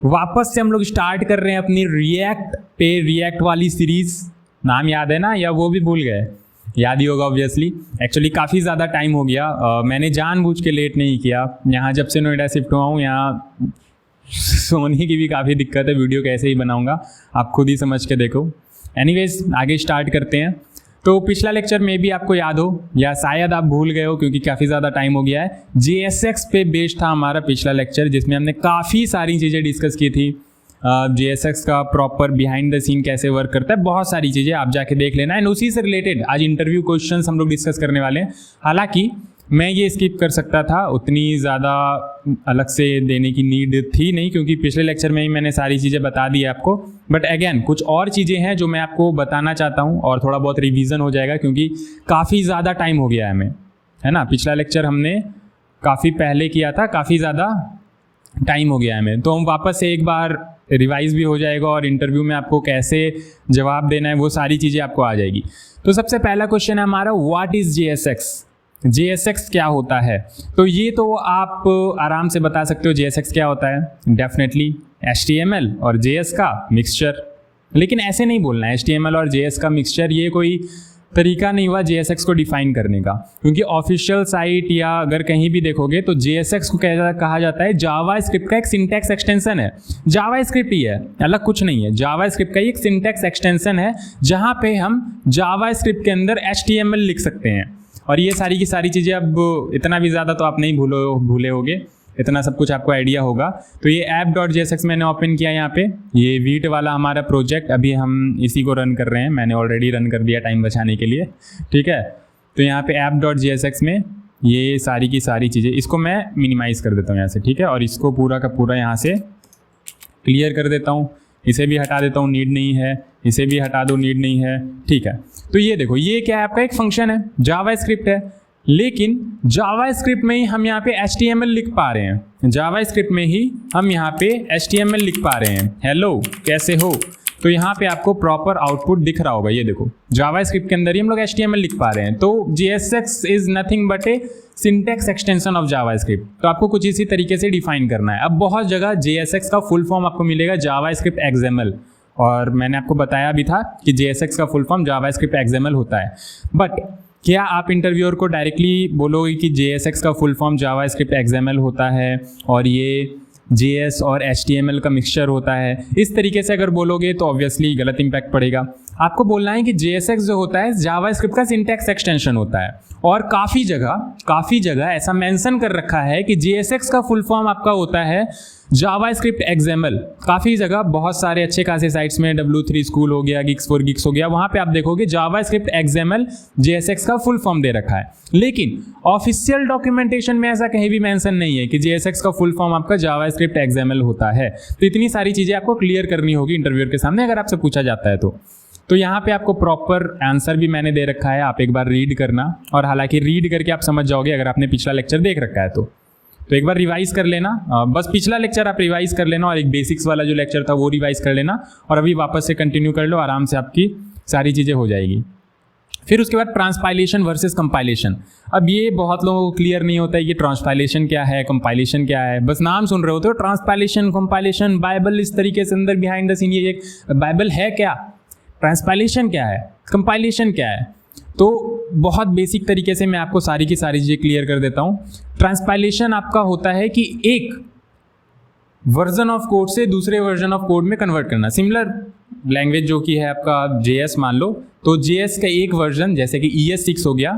वापस से हम लोग स्टार्ट कर रहे हैं अपनी रिएक्ट पे रिएक्ट वाली सीरीज। नाम याद है ना, या वो भी भूल गए? याद ही होगा ऑब्वियसली। एक्चुअली काफ़ी ज़्यादा टाइम हो गया, मैंने जानबूझ के लेट नहीं किया। यहाँ जब से नोएडा शिफ्ट हुआ हूँ, यहाँ सोने की भी काफ़ी दिक्कत है, वीडियो कैसे ही बनाऊँगा आप खुद ही समझ के देखो। एनीवेज आगे स्टार्ट करते हैं। तो पिछला लेक्चर में भी आपको याद हो या शायद आप भूल गए हो क्योंकि काफ़ी ज़्यादा टाइम हो गया है। JSX पे बेस्ड था हमारा पिछला लेक्चर, जिसमें हमने काफ़ी सारी चीज़ें डिस्कस की थी। JSX का प्रॉपर बिहाइंड द सीन कैसे वर्क करता है, बहुत सारी चीज़ें आप जाके देख लेना। एंड उसी से रिलेटेड आज इंटरव्यू क्वेश्चंस हम लोग डिस्कस करने वाले हैं। हालांकि मैं ये स्किप कर सकता था, उतनी ज़्यादा अलग से देने की नीड थी नहीं, क्योंकि पिछले लेक्चर में ही मैंने सारी चीज़ें बता दी आपको। बट अगेन कुछ और चीज़ें हैं जो मैं आपको बताना चाहता हूँ और थोड़ा बहुत रिवीजन हो जाएगा, क्योंकि काफ़ी ज़्यादा टाइम हो गया है हमें, है ना। पिछला लेक्चर हमने काफ़ी पहले किया था, काफ़ी ज़्यादा टाइम हो गया है हमें, तो हम वापस से एक बार रिवाइज भी हो जाएगा और इंटरव्यू में आपको कैसे जवाब देना है वो सारी चीज़ें आपको आ जाएगी। तो सबसे पहला क्वेश्चन है हमारा, व्हाट इज़ JSX? JSX क्या होता है? तो ये तो आप आराम से बता सकते हो JSX क्या होता है। डेफिनेटली HTML और JS का मिक्सचर। लेकिन ऐसे नहीं बोलना है HTML और JS का मिक्सचर, ये कोई तरीका नहीं हुआ JSX को डिफाइन करने का, क्योंकि ऑफिशियल साइट या अगर कहीं भी देखोगे तो JSX को कहा जाता है जावास्क्रिप्ट का एक सिंटैक्स एक्सटेंशन है। जावास्क्रिप्ट ही है, अलग कुछ नहीं है। जावास्क्रिप्ट का एक सिंटैक्स एक्सटेंशन है जहाँ पे हम जावास्क्रिप्ट के अंदर HTML लिख सकते हैं। और ये सारी की सारी चीज़ें, अब इतना भी ज़्यादा तो आप नहीं भूले होगे, इतना सब कुछ आपको आइडिया होगा। तो ये app.jsx मैंने ओपन किया यहाँ पे, ये वीट वाला हमारा प्रोजेक्ट, अभी हम इसी को रन कर रहे हैं। मैंने ऑलरेडी रन कर दिया टाइम बचाने के लिए, ठीक है। तो यहाँ पे app.jsx में ये सारी की सारी चीज़ें, इसको मैं मिनिमाइज़ कर देता हूँ यहाँ से, ठीक है। और इसको पूरा का पूरा यहाँ से क्लियर कर देता हूँ, इसे भी हटा देता हूँ, नीड नहीं है। इसे भी हटा दो, नीड नहीं है, ठीक है। तो ये देखो, ये क्या है, आपका एक फंक्शन है, जावास्क्रिप्ट है। लेकिन जावास्क्रिप्ट में ही हम यहाँ पे HTML लिख पा रहे हैं। जावास्क्रिप्ट में ही हम यहाँ पे HTML लिख पा रहे हैं। हेलो कैसे हो? तो यहाँ पे आपको प्रॉपर आउटपुट दिख रहा होगा, ये देखो जावास्क्रिप्ट के अंदर ही हम लोग HTML लिख पा रहे हैं। तो JSX is nothing but A syntax extension of JavaScript. तो आपको कुछ इसी तरीके से डिफाइन करना है। अब बहुत जगह JSX का फुल फॉर्म आपको मिलेगा जावास्क्रिप्ट XML, और मैंने आपको बताया भी था कि JSX का फुल फॉर्म जावास्क्रिप्ट XML होता है। बट क्या आप इंटरव्यूअर को डायरेक्टली बोलोगे कि JSX का फुल फॉर्म जावास्क्रिप्ट XML होता है और ये JS और HTML का मिक्सचर होता है? इस तरीके से अगर बोलोगे तो ऑब्वियसली गलत इंपैक्ट पड़ेगा। आपको बोलना है कि JSX जो होता है जावास्क्रिप्ट का सिंटैक्स एक्सटेंशन होता है। और काफ़ी जगह ऐसा मेंशन कर रखा है कि JSX का फुल फॉर्म आपका होता है जावास्क्रिप्ट XML। काफ़ी जगह, बहुत सारे अच्छे खासे साइट्स में, W3 स्कूल हो गया, Geeks for Geeks हो गया, वहाँ पे आप देखोगे जावास्क्रिप्ट XML JSX का फुल फॉर्म दे रखा है। लेकिन ऑफिशियल डॉक्यूमेंटेशन में ऐसा कहीं भी मेंशन नहीं है कि JSX का फुल फॉर्म आपका जावास्क्रिप्ट XML होता है। तो इतनी सारी चीज़ें आपको क्लियर करनी होगी इंटरव्यूअर के सामने अगर आपसे पूछा जाता है तो यहाँ पे आपको प्रॉपर आंसर भी मैंने दे रखा है, आप एक बार रीड करना। और हालांकि रीड करके आप समझ जाओगे अगर आपने पिछला लेक्चर देख रखा है तो एक बार रिवाइज कर लेना। बस पिछला लेक्चर आप रिवाइज कर लेना और एक बेसिक्स वाला जो लेक्चर था वो रिवाइज कर लेना, और अभी वापस से कंटिन्यू कर लो, आराम से आपकी सारी चीज़ें हो जाएगी। फिर उसके बाद ट्रांसपाइलेशन वर्सेस कंपाइलेशन। अब ये बहुत लोगों को क्लियर नहीं होता है कि ट्रांसपाइलेशन क्या है, कंपाइलेशन क्या है। बस नाम सुन रहे होते हो, ट्रांसपाइलेशन, कंपाइलेशन, बाइबल, इस तरीके से अंदर बिहाइंड द सीन ये एक बाइबल है क्या, ट्रांसपाइलेशन क्या है, कंपाइलेशन क्या है। तो बहुत बेसिक तरीके से मैं आपको सारी की सारी चीज़ें क्लियर कर देता हूँ। ट्रांसपाइलेशन आपका होता है कि एक वर्जन ऑफ कोड से दूसरे वर्जन ऑफ कोड में कन्वर्ट करना। सिमिलर लैंग्वेज जो कि है आपका JS मान लो, तो JS का एक वर्जन जैसे कि ES6 हो गया,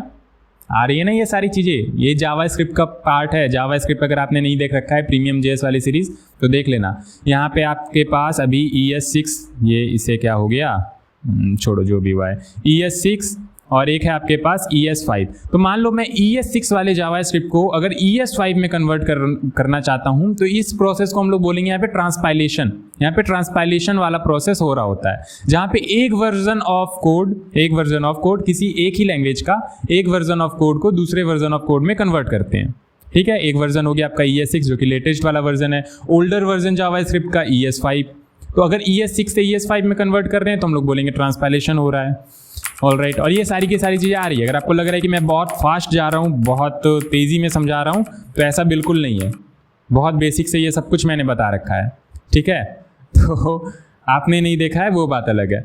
आ रही है ना ये सारी चीज़ें, ये जावास्क्रिप्ट का पार्ट है। जावास्क्रिप्ट अगर आपने नहीं देख रखा है प्रीमियम JS वाली सीरीज़ तो देख लेना। यहाँ पे आपके पास अभी ES6, ये इसे क्या हो गया, छोड़ो जो भी हुआ है, ES6 और एक है आपके पास ES5। तो मान लो मैं ES6 वाले जावास्क्रिप्ट को अगर ES5 में कन्वर्ट करना चाहता हूं, तो इस प्रोसेस को हम लोग बोलेंगे यहाँ पे ट्रांसपाइलेशन। यहाँ पे ट्रांसपाइलेशन वाला प्रोसेस हो रहा होता है, जहाँ पे एक वर्जन ऑफ कोड किसी एक ही लैंग्वेज का एक वर्जन ऑफ कोड को दूसरे वर्जन ऑफ कोड में कन्वर्ट करते हैं, ठीक है। एक वर्जन हो गया आपका ES6 जो कि लेटेस्ट वाला वर्जन है, ओल्डर वर्जन जावास्क्रिप्ट का ES5। तो अगर ES6 से ES5 में कन्वर्ट कर रहे हैं तो हम लोग बोलेंगे ट्रांसपाइलेशन हो रहा है। ऑलराइट, और ये सारी की सारी चीज़ें आ रही है। अगर आपको लग रहा है कि मैं बहुत फास्ट जा रहा हूँ, बहुत तेज़ी में समझा रहा हूँ, तो ऐसा बिल्कुल नहीं है। बहुत बेसिक से ये सब कुछ मैंने बता रखा है। ठीक है, तो आपने नहीं देखा है वो बात अलग है।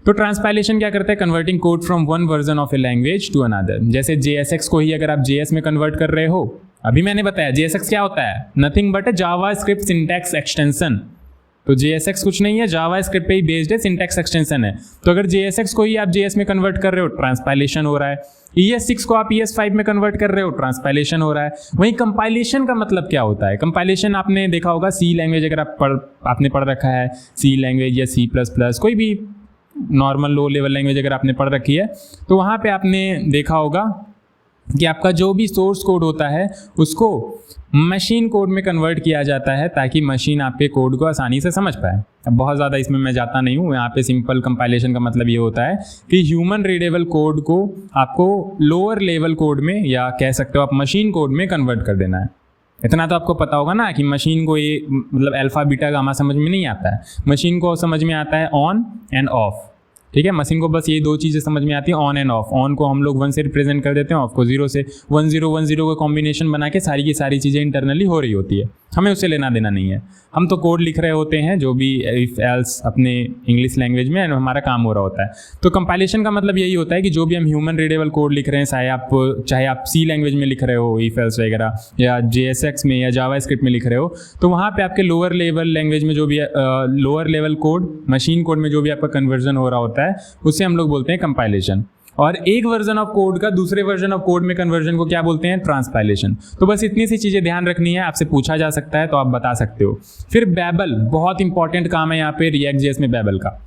तो ट्रांसपाइलेशन क्या करता है? Converting code from one version of a language to another. जैसे JSX को ही अगर आप JS में कन्वर्ट कर रहे हो, अभी मैंने बताया JSX क्या होता है, nothing but A JavaScript syntax extension. तो JSX कुछ नहीं है, जावास्क्रिप्ट पे ही बेस्ड है, सिंटैक्स एक्सटेंशन है। तो अगर JSX को ही आप JS में कन्वर्ट कर रहे हो, ट्रांसपाइलेशन हो रहा है। ES6 को आप ES5 में कन्वर्ट कर रहे हो, ट्रांसपाइलेशन हो रहा है। वहीं कंपाइलेशन का मतलब क्या होता है? कंपाइलेशन आपने देखा होगा, C लैंग्वेज अगर आपने पढ़ रखा है, C लैंग्वेज या C++, कोई भी नॉर्मल लो लेवल लैंग्वेज अगर आपने पढ़ रखी है, तो वहाँ पे आपने देखा होगा कि आपका जो भी सोर्स कोड होता है उसको मशीन कोड में कन्वर्ट किया जाता है ताकि मशीन आपके कोड को आसानी से समझ पाए। अब बहुत ज़्यादा इसमें मैं जाता नहीं हूँ, यहाँ पे सिंपल कंपाइलेशन का मतलब ये होता है कि ह्यूमन रीडेबल कोड को आपको लोअर लेवल कोड में, या कह सकते हो आप मशीन कोड में कन्वर्ट कर देना है। इतना तो आपको पता होगा ना कि मशीन को ये मतलब अल्फा बीटा गामा समझ में नहीं आता है, मशीन को समझ में आता है ऑन एंड ऑफ। ठीक है, मशीन को बस ये दो चीज़ें समझ में आती है, ऑन एंड ऑफ। ऑन को हम लोग 1 से रिप्रेजेंट कर देते हैं, ऑफ को 0 से। 1 0 1 0 का कॉम्बिनेशन बना के सारी की सारी चीज़ें इंटरनली हो रही होती है, हमें उससे लेना देना नहीं है। हम तो कोड लिख रहे होते हैं जो भी इफ एल्स अपने इंग्लिश लैंग्वेज में, हमारा काम हो रहा होता है। तो कंपाइलेशन का मतलब यही होता है कि जो भी हम ह्यूमन रीडेबल कोड लिख रहे हैं, चाहे आप C लैंग्वेज में लिख रहे हो इफ एल्स वगैरह, या JSX में या जावास्क्रिप्ट में लिख रहे हो, तो वहाँ पे आपके लोअर लेवल लैंग्वेज में जो भी lower level code, machine code में जो भी आपका कन्वर्जन हो रहा होता है, उससे हम लोग बोलते हैं कंपाइलेशन। और एक वर्जन ऑफ कोड का दूसरे वर्जन ऑफ कोड में कन्वर्जन को क्या बोलते हैं? ट्रांसपाइलेशन। तो बस इतनी सी चीज़ें ध्यान रखनी है, आपसे पूछा जा सकता है तो आप बता सकते हो। फिर बेबल, बहुत इंपॉर्टेंट काम है यहाँ पे React.js में बेबल का,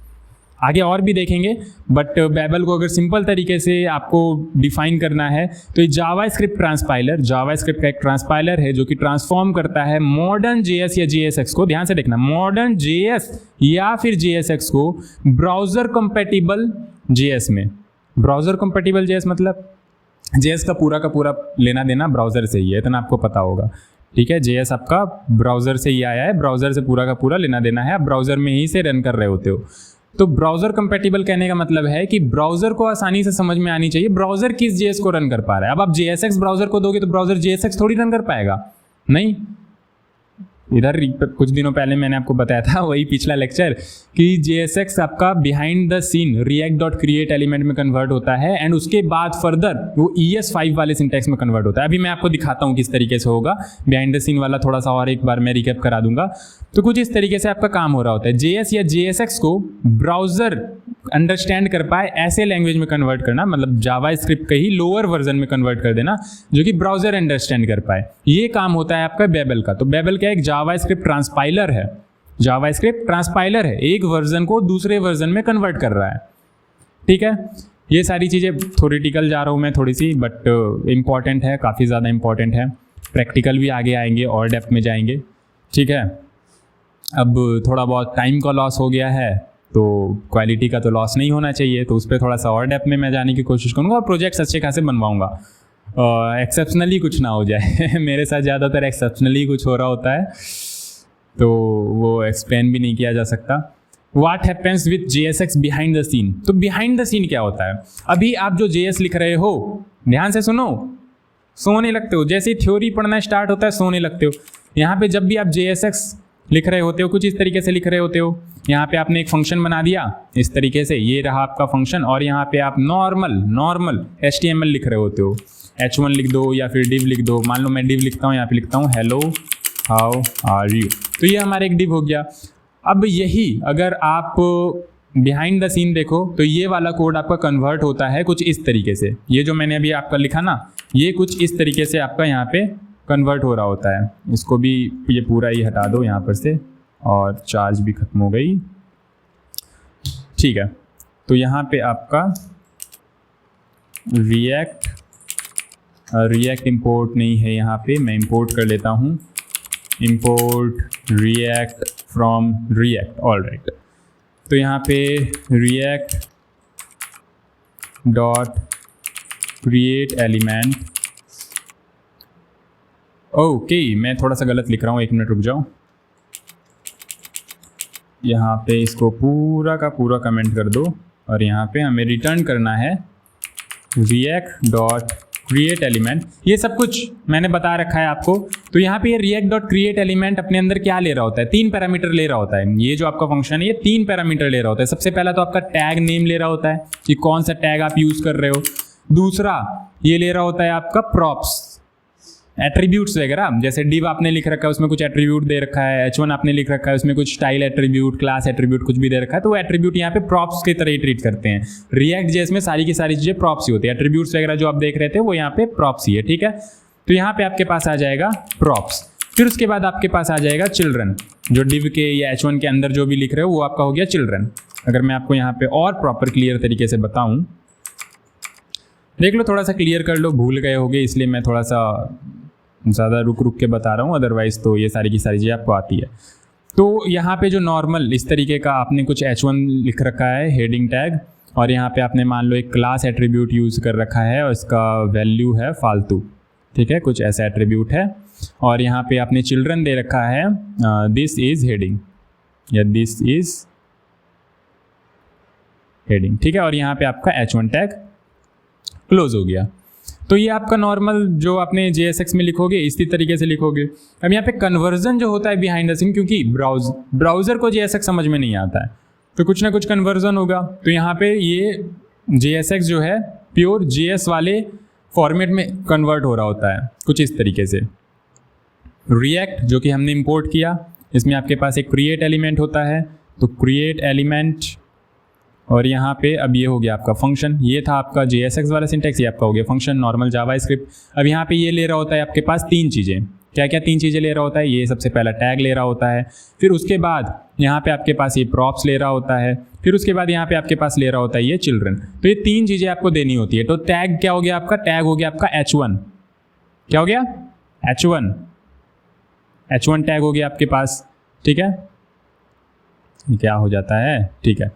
आगे और भी देखेंगे, बट बेबल को अगर सिंपल तरीके से आपको डिफाइन करना है तो ये जावास्क्रिप्ट ट्रांसपाइलर, जावास्क्रिप्ट का एक ट्रांसपाइलर है जो कि ट्रांसफॉर्म करता है मॉडर्न JS या JSX को, ध्यान से देखना, मॉडर्न JS या फिर JSX को ब्राउजर कंपेटिबल JS में। ब्राउजर कंपेटिबल JS मतलब JS का पूरा लेना देना ब्राउजर से ही है, इतना आपको पता होगा। ठीक है, JS आपका ब्राउजर से ही आया है, ब्राउजर से पूरा का पूरा लेना देना है, आप ब्राउजर में ही से रन कर रहे होते हो। तो ब्राउजर कंपेटिबल कहने का मतलब है कि ब्राउजर को आसानी से समझ में आनी चाहिए ब्राउजर किस JS को रन कर पा रहा है। अब आप JSX ब्राउजर को दोगे तो ब्राउजर JSX थोड़ी रन कर पाएगा, नहीं। इधर कुछ दिनों पहले मैंने आपको बताया था, वही पिछला लेक्चर, कि JSX आपका behind the scene react.create element में कन्वर्ट होता है एंड उसके बाद फर्दर वो ES5 वाले सिंटैक्स में कन्वर्ट होता है। अभी मैं आपको दिखाता हूँ किस तरीके से होगा, बिहाइंड द सीन वाला थोड़ा सा और एक बार मैं रिकैप करा दूंगा। तो कुछ इस तरीके से आपका काम हो रहा होता है, JS या JSX को ब्राउजर अंडरस्टैंड कर पाए ऐसे लैंग्वेज में कन्वर्ट करना, मतलब जावास्क्रिप्ट के ही लोअर वर्जन में कन्वर्ट कर देना जो कि ब्राउजर अंडरस्टैंड कर पाए, ये काम होता है आपका बेबल का। तो बेबल क्या, एक जावास्क्रिप्ट ट्रांसपाइलर है, जावास्क्रिप्ट ट्रांसपाइलर है, एक वर्जन को दूसरे वर्जन में कन्वर्ट कर रहा है। ठीक है, ये सारी चीज़ें थ्योरेटिकल जा रहा हूँ मैं थोड़ी सी, बट इम्पॉर्टेंट है, काफ़ी ज़्यादा इम्पॉर्टेंट है। प्रैक्टिकल भी आगे आएंगे और डेप्थ में जाएंगे। ठीक है, अब थोड़ा बहुत टाइम का लॉस हो गया है तो क्वालिटी का तो लॉस नहीं होना चाहिए, तो उस पर थोड़ा सा और डेप्थ में मैं जाने की कोशिश करूँगा और प्रोजेक्ट्स अच्छे खासे बनवाऊँगा, एक्सेप्शनली कुछ ना हो जाए मेरे साथ ज़्यादातर एक्सेप्शनली कुछ हो रहा होता है, तो वो एक्सप्लेन भी नहीं किया जा सकता। What happens with JSX behind the scene? तो behind the scene क्या होता है? अभी आप जो JS लिख रहे हो, ध्यान से सुनो, सोने लगते हो, जैसे ही थ्योरी पढ़ना स्टार्ट होता है सोने लगते हो। यहाँ पे जब भी आप JSX लिख रहे होते हो कुछ इस तरीके से लिख रहे होते हो, यहाँ पे आपने एक फंक्शन बना दिया इस तरीके से, ये रहा आपका फंक्शन, और यहाँ पे आप नॉर्मल HTML लिख रहे होते हो, H1 लिख दो या फिर div लिख दो। मान लो मैं div लिखता हूँ, यहाँ पे लिखता हूँ हेलो हाउ आर यू, तो ये हमारा एक div हो गया। अब यही अगर आप बिहाइंड द सीन देखो तो ये वाला कोड आपका कन्वर्ट होता है कुछ इस तरीके से, ये जो मैंने अभी आपका लिखा ना, ये कुछ इस तरीके से आपका यहाँ पे कन्वर्ट हो रहा होता है। इसको भी ये पूरा ही हटा दो यहाँ पर से, और चार्ज भी खत्म हो गई। ठीक है, तो यहाँ पे आपका रिएक्ट इंपोर्ट नहीं है, यहाँ पे मैं इंपोर्ट कर लेता हूँ, import react from react. All right, तो यहाँ पे react dot create element, okay मैं थोड़ा सा गलत लिख रहा हूँ, एक मिनट रुक जाओ। यहाँ पे इसको पूरा का पूरा कमेंट कर दो, और यहाँ पे हमें रिटर्न करना है react डॉट क्रिएट एलिमेंट। ये सब कुछ मैंने बता रखा है आपको तो यहाँ पे ये रिएक्ट डॉट क्रिएट एलिमेंट अपने अंदर क्या ले रहा होता है, 3 पैरामीटर ले रहा होता है। ये जो आपका फंक्शन है ये 3 पैरामीटर ले रहा होता है। सबसे पहला तो आपका टैग नेम ले रहा होता है कि कौन सा टैग आप यूज कर रहे हो। दूसरा ये ले रहा होता है आपका प्रॉप्स, एट्रीब्यूट्स वगैरह, जैसे div आपने लिख रखा है उसमें कुछ एट्रीब्यूट दे रखा है, h1 आपने लिख रखा है उसमें कुछ स्टाइल एट्रीब्यूट, क्लास एट्रीब्यूट कुछ भी दे रखा है, तो वो एट्रीब्यूट यहाँ पे प्रॉप्स की तरह ही ट्रीट करते हैं। रिएक्ट जेएस में सारी की सारी चीजें प्रॉप्स ही होती है, एट्रीब्यूट्स वगैरह जो आप देख रहे थे वो यहाँ पे प्रॉप्स ही है, ठीक है। तो यहाँ पे आपके पास आ जाएगा प्रॉप्स, फिर उसके बाद आपके पास आ जाएगा चिल्ड्रन, जो div के या h1 के अंदर जो भी लिख रहे हो वो आपका हो गया चिल्ड्रन। अगर मैं आपको यहाँ पे और प्रॉपर क्लियर तरीके से बताऊं, देख लो थोड़ा सा क्लियर कर लो, भूल गए होगे इसलिए मैं थोड़ा सा ज़्यादा रुक के बता रहा हूँ, अदरवाइज तो ये सारी की सारी चीज़ें आपको आती है। तो यहाँ पे जो नॉर्मल इस तरीके का आपने कुछ h1 लिख रखा है हेडिंग टैग, और यहाँ पे आपने मान लो एक क्लास एट्रीब्यूट यूज़ कर रखा है और इसका वैल्यू है फालतू, ठीक है, कुछ ऐसा एट्रीब्यूट है। और यहाँ पे आपने चिल्ड्रन दे रखा है दिस इज़ हेडिंग या दिस इज़ हेडिंग, ठीक है। और यहाँ पे आपका h1 टैग क्लोज हो गया। तो ये आपका नॉर्मल जो आपने JSX में लिखोगे इसी तरीके से लिखोगे। अब यहाँ पे कन्वर्जन जो होता है बिहाइंड द सीन, क्योंकि ब्राउज़र को JSX समझ में नहीं आता है तो कुछ ना कुछ कन्वर्जन होगा। तो यहाँ पे ये JSX जो है प्योर JS वाले फॉर्मेट में कन्वर्ट हो रहा होता है कुछ इस तरीके से। रिएक्ट जो कि हमने इंपोर्ट किया, इसमें आपके पास एक क्रिएट एलिमेंट होता है, तो क्रिएट एलिमेंट, और यहाँ पे अब ये हो गया आपका फंक्शन। ये था आपका JSX वाला सिंटेक्स, ये आपका हो गया फंक्शन नॉर्मल जावास्क्रिप्ट। अब यहाँ पे ये ले रहा होता है आपके पास 3 चीज़ें, क्या क्या 3 चीज़ें ले रहा होता है, ये सबसे पहला टैग ले रहा होता है, फिर उसके बाद यहाँ पे आपके पास ये प्रॉप्स ले रहा होता है, फिर उसके बाद यहाँ पे आपके पास ले रहा होता है ये चिल्ड्रन। तो ये 3 चीज़ें आपको देनी होती है। तो टैग क्या हो गया आपका, टैग हो गया आपका h1, क्या हो गया h1 टैग हो गया आपके पास, ठीक है, क्या हो जाता है, ठीक है।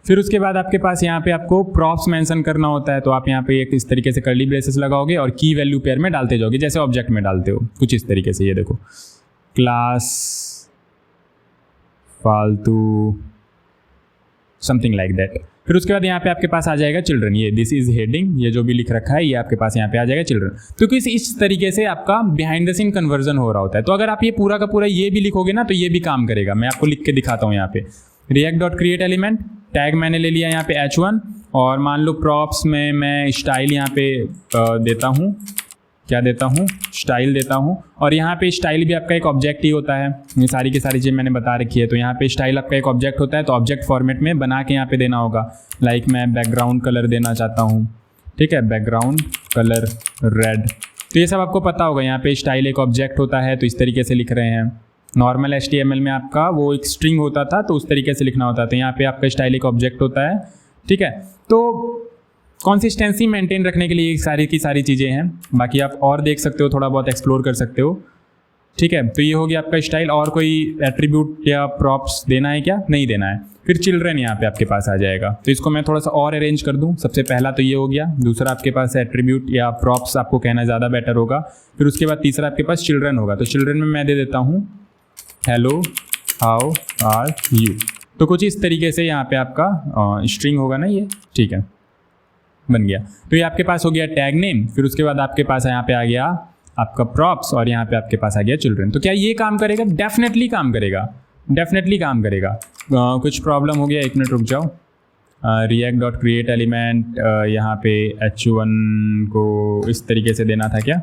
फिर उसके बाद आपके पास यहाँ पे आपको प्रॉप्स मेंशन करना होता है, तो आप यहाँ पे एक इस तरीके से कर्ली ब्रेसेस लगाओगे और की वैल्यू पेयर में डालते जाओगे जैसे ऑब्जेक्ट में डालते हो, कुछ इस तरीके से। ये देखो क्लास फालतू समथिंग लाइक दैट। फिर उसके बाद यहाँ पे आपके पास आ जाएगा चिल्ड्रन, ये दिस इज हेडिंग, ये जो भी लिख रखा है ये आपके पास यहाँ पे आ जाएगा चिल्ड्रन। तो इस तरीके से आपका बिहाइंड द सीन कन्वर्जन हो रहा होता है। तो अगर आप ये पूरा का पूरा ये भी लिखोगे ना तो ये भी काम करेगा। मैं आपको लिख के दिखाता हूँ। यहाँ पे react dot create element, tag मैंने ले लिया यहाँ पे h1, और मान लो प्रॉप्स में मैं स्टाइल यहाँ पे देता हूँ, क्या देता हूँ, स्टाइल देता हूँ। और यहाँ पे स्टाइल भी आपका एक ऑब्जेक्ट ही होता है, ये सारी की सारी चीज़ें मैंने बता रखी है। तो यहाँ पे स्टाइल आपका एक ऑब्जेक्ट होता है, तो ऑब्जेक्ट फॉर्मेट में बना के यहाँ पे देना होगा। लाइक मैं बैकग्राउंड कलर देना चाहता हूँ, ठीक है, बैकग्राउंड कलर रेड। तो ये सब आपको पता होगा। यहाँ पे स्टाइल एक ऑब्जेक्ट होता है, तो इस तरीके से लिख रहे हैं। नॉर्मल HTML में आपका वो एक स्ट्रिंग होता था, तो उस तरीके से लिखना होता था। यहाँ पे आपका स्टाइल एक ऑब्जेक्ट होता है, ठीक है। तो कंसिस्टेंसी मेंटेन रखने के लिए ये सारी की सारी चीज़ें हैं। बाकी आप और देख सकते हो, थोड़ा बहुत एक्सप्लोर कर सकते हो, ठीक है। तो ये हो गया आपका स्टाइल। और कोई एट्रीब्यूट या प्रॉप्स देना है क्या, नहीं देना है। फिर चिल्ड्रन यहाँ पे आपके पास आ जाएगा। तो इसको मैं थोड़ा सा और अरेंज कर दूँ। सबसे पहला तो ये हो गया, दूसरा आपके पास एट्रीब्यूट या प्रॉप्स आपको कहना ज़्यादा बेटर होगा। फिर उसके बाद तीसरा आपके पास चिल्ड्रन होगा। तो चिल्ड्रन में मैं दे देता हूँ हेलो हाउ आर यू। तो कुछ इस तरीके से यहाँ पे आपका स्ट्रिंग होगा ना ये, ठीक है, बन गया। तो ये आपके पास हो गया टैग नेम। फिर उसके बाद आपके पास यहाँ पे आ गया आपका प्रॉप्स, और यहाँ पे आपके पास आ गया चिल्ड्रन। तो क्या ये काम करेगा? डेफिनेटली काम करेगा, डेफिनेटली काम करेगा। कुछ प्रॉब्लम हो गया, 1 मिनट रुक जाओ। रिएक्ट डॉट क्रिएट एलिमेंट, यहाँ पे h1 को इस तरीके से देना था क्या?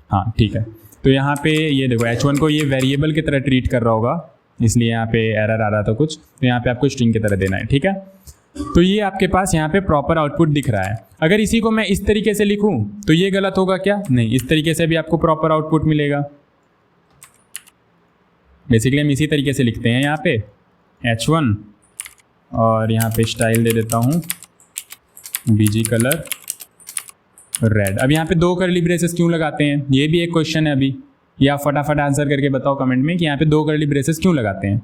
हाँ ठीक है। तो यहाँ पे ये देखो h1 को ये वेरिएबल की तरह ट्रीट कर रहा होगा, इसलिए यहाँ पे एरर आ रहा था कुछ। तो यहाँ पे आपको स्ट्रिंग की तरह देना है, ठीक है। तो ये आपके पास यहाँ पे प्रॉपर आउटपुट दिख रहा है। अगर इसी को मैं इस तरीके से लिखूँ तो ये गलत होगा क्या? नहीं, इस तरीके से भी आपको प्रॉपर आउटपुट मिलेगा। बेसिकली हम इसी तरीके से लिखते हैं यहाँ पे h1, और यहाँ पे स्टाइल दे देता हूँ BG कलर रेड। अब यहाँ पे 2 कर्ली ब्रेसेस क्यों लगाते हैं, ये भी एक क्वेश्चन है अभी। या फटाफट आंसर करके बताओ कमेंट में कि यहाँ पे 2 कर्ली ब्रेसेस क्यों लगाते हैं,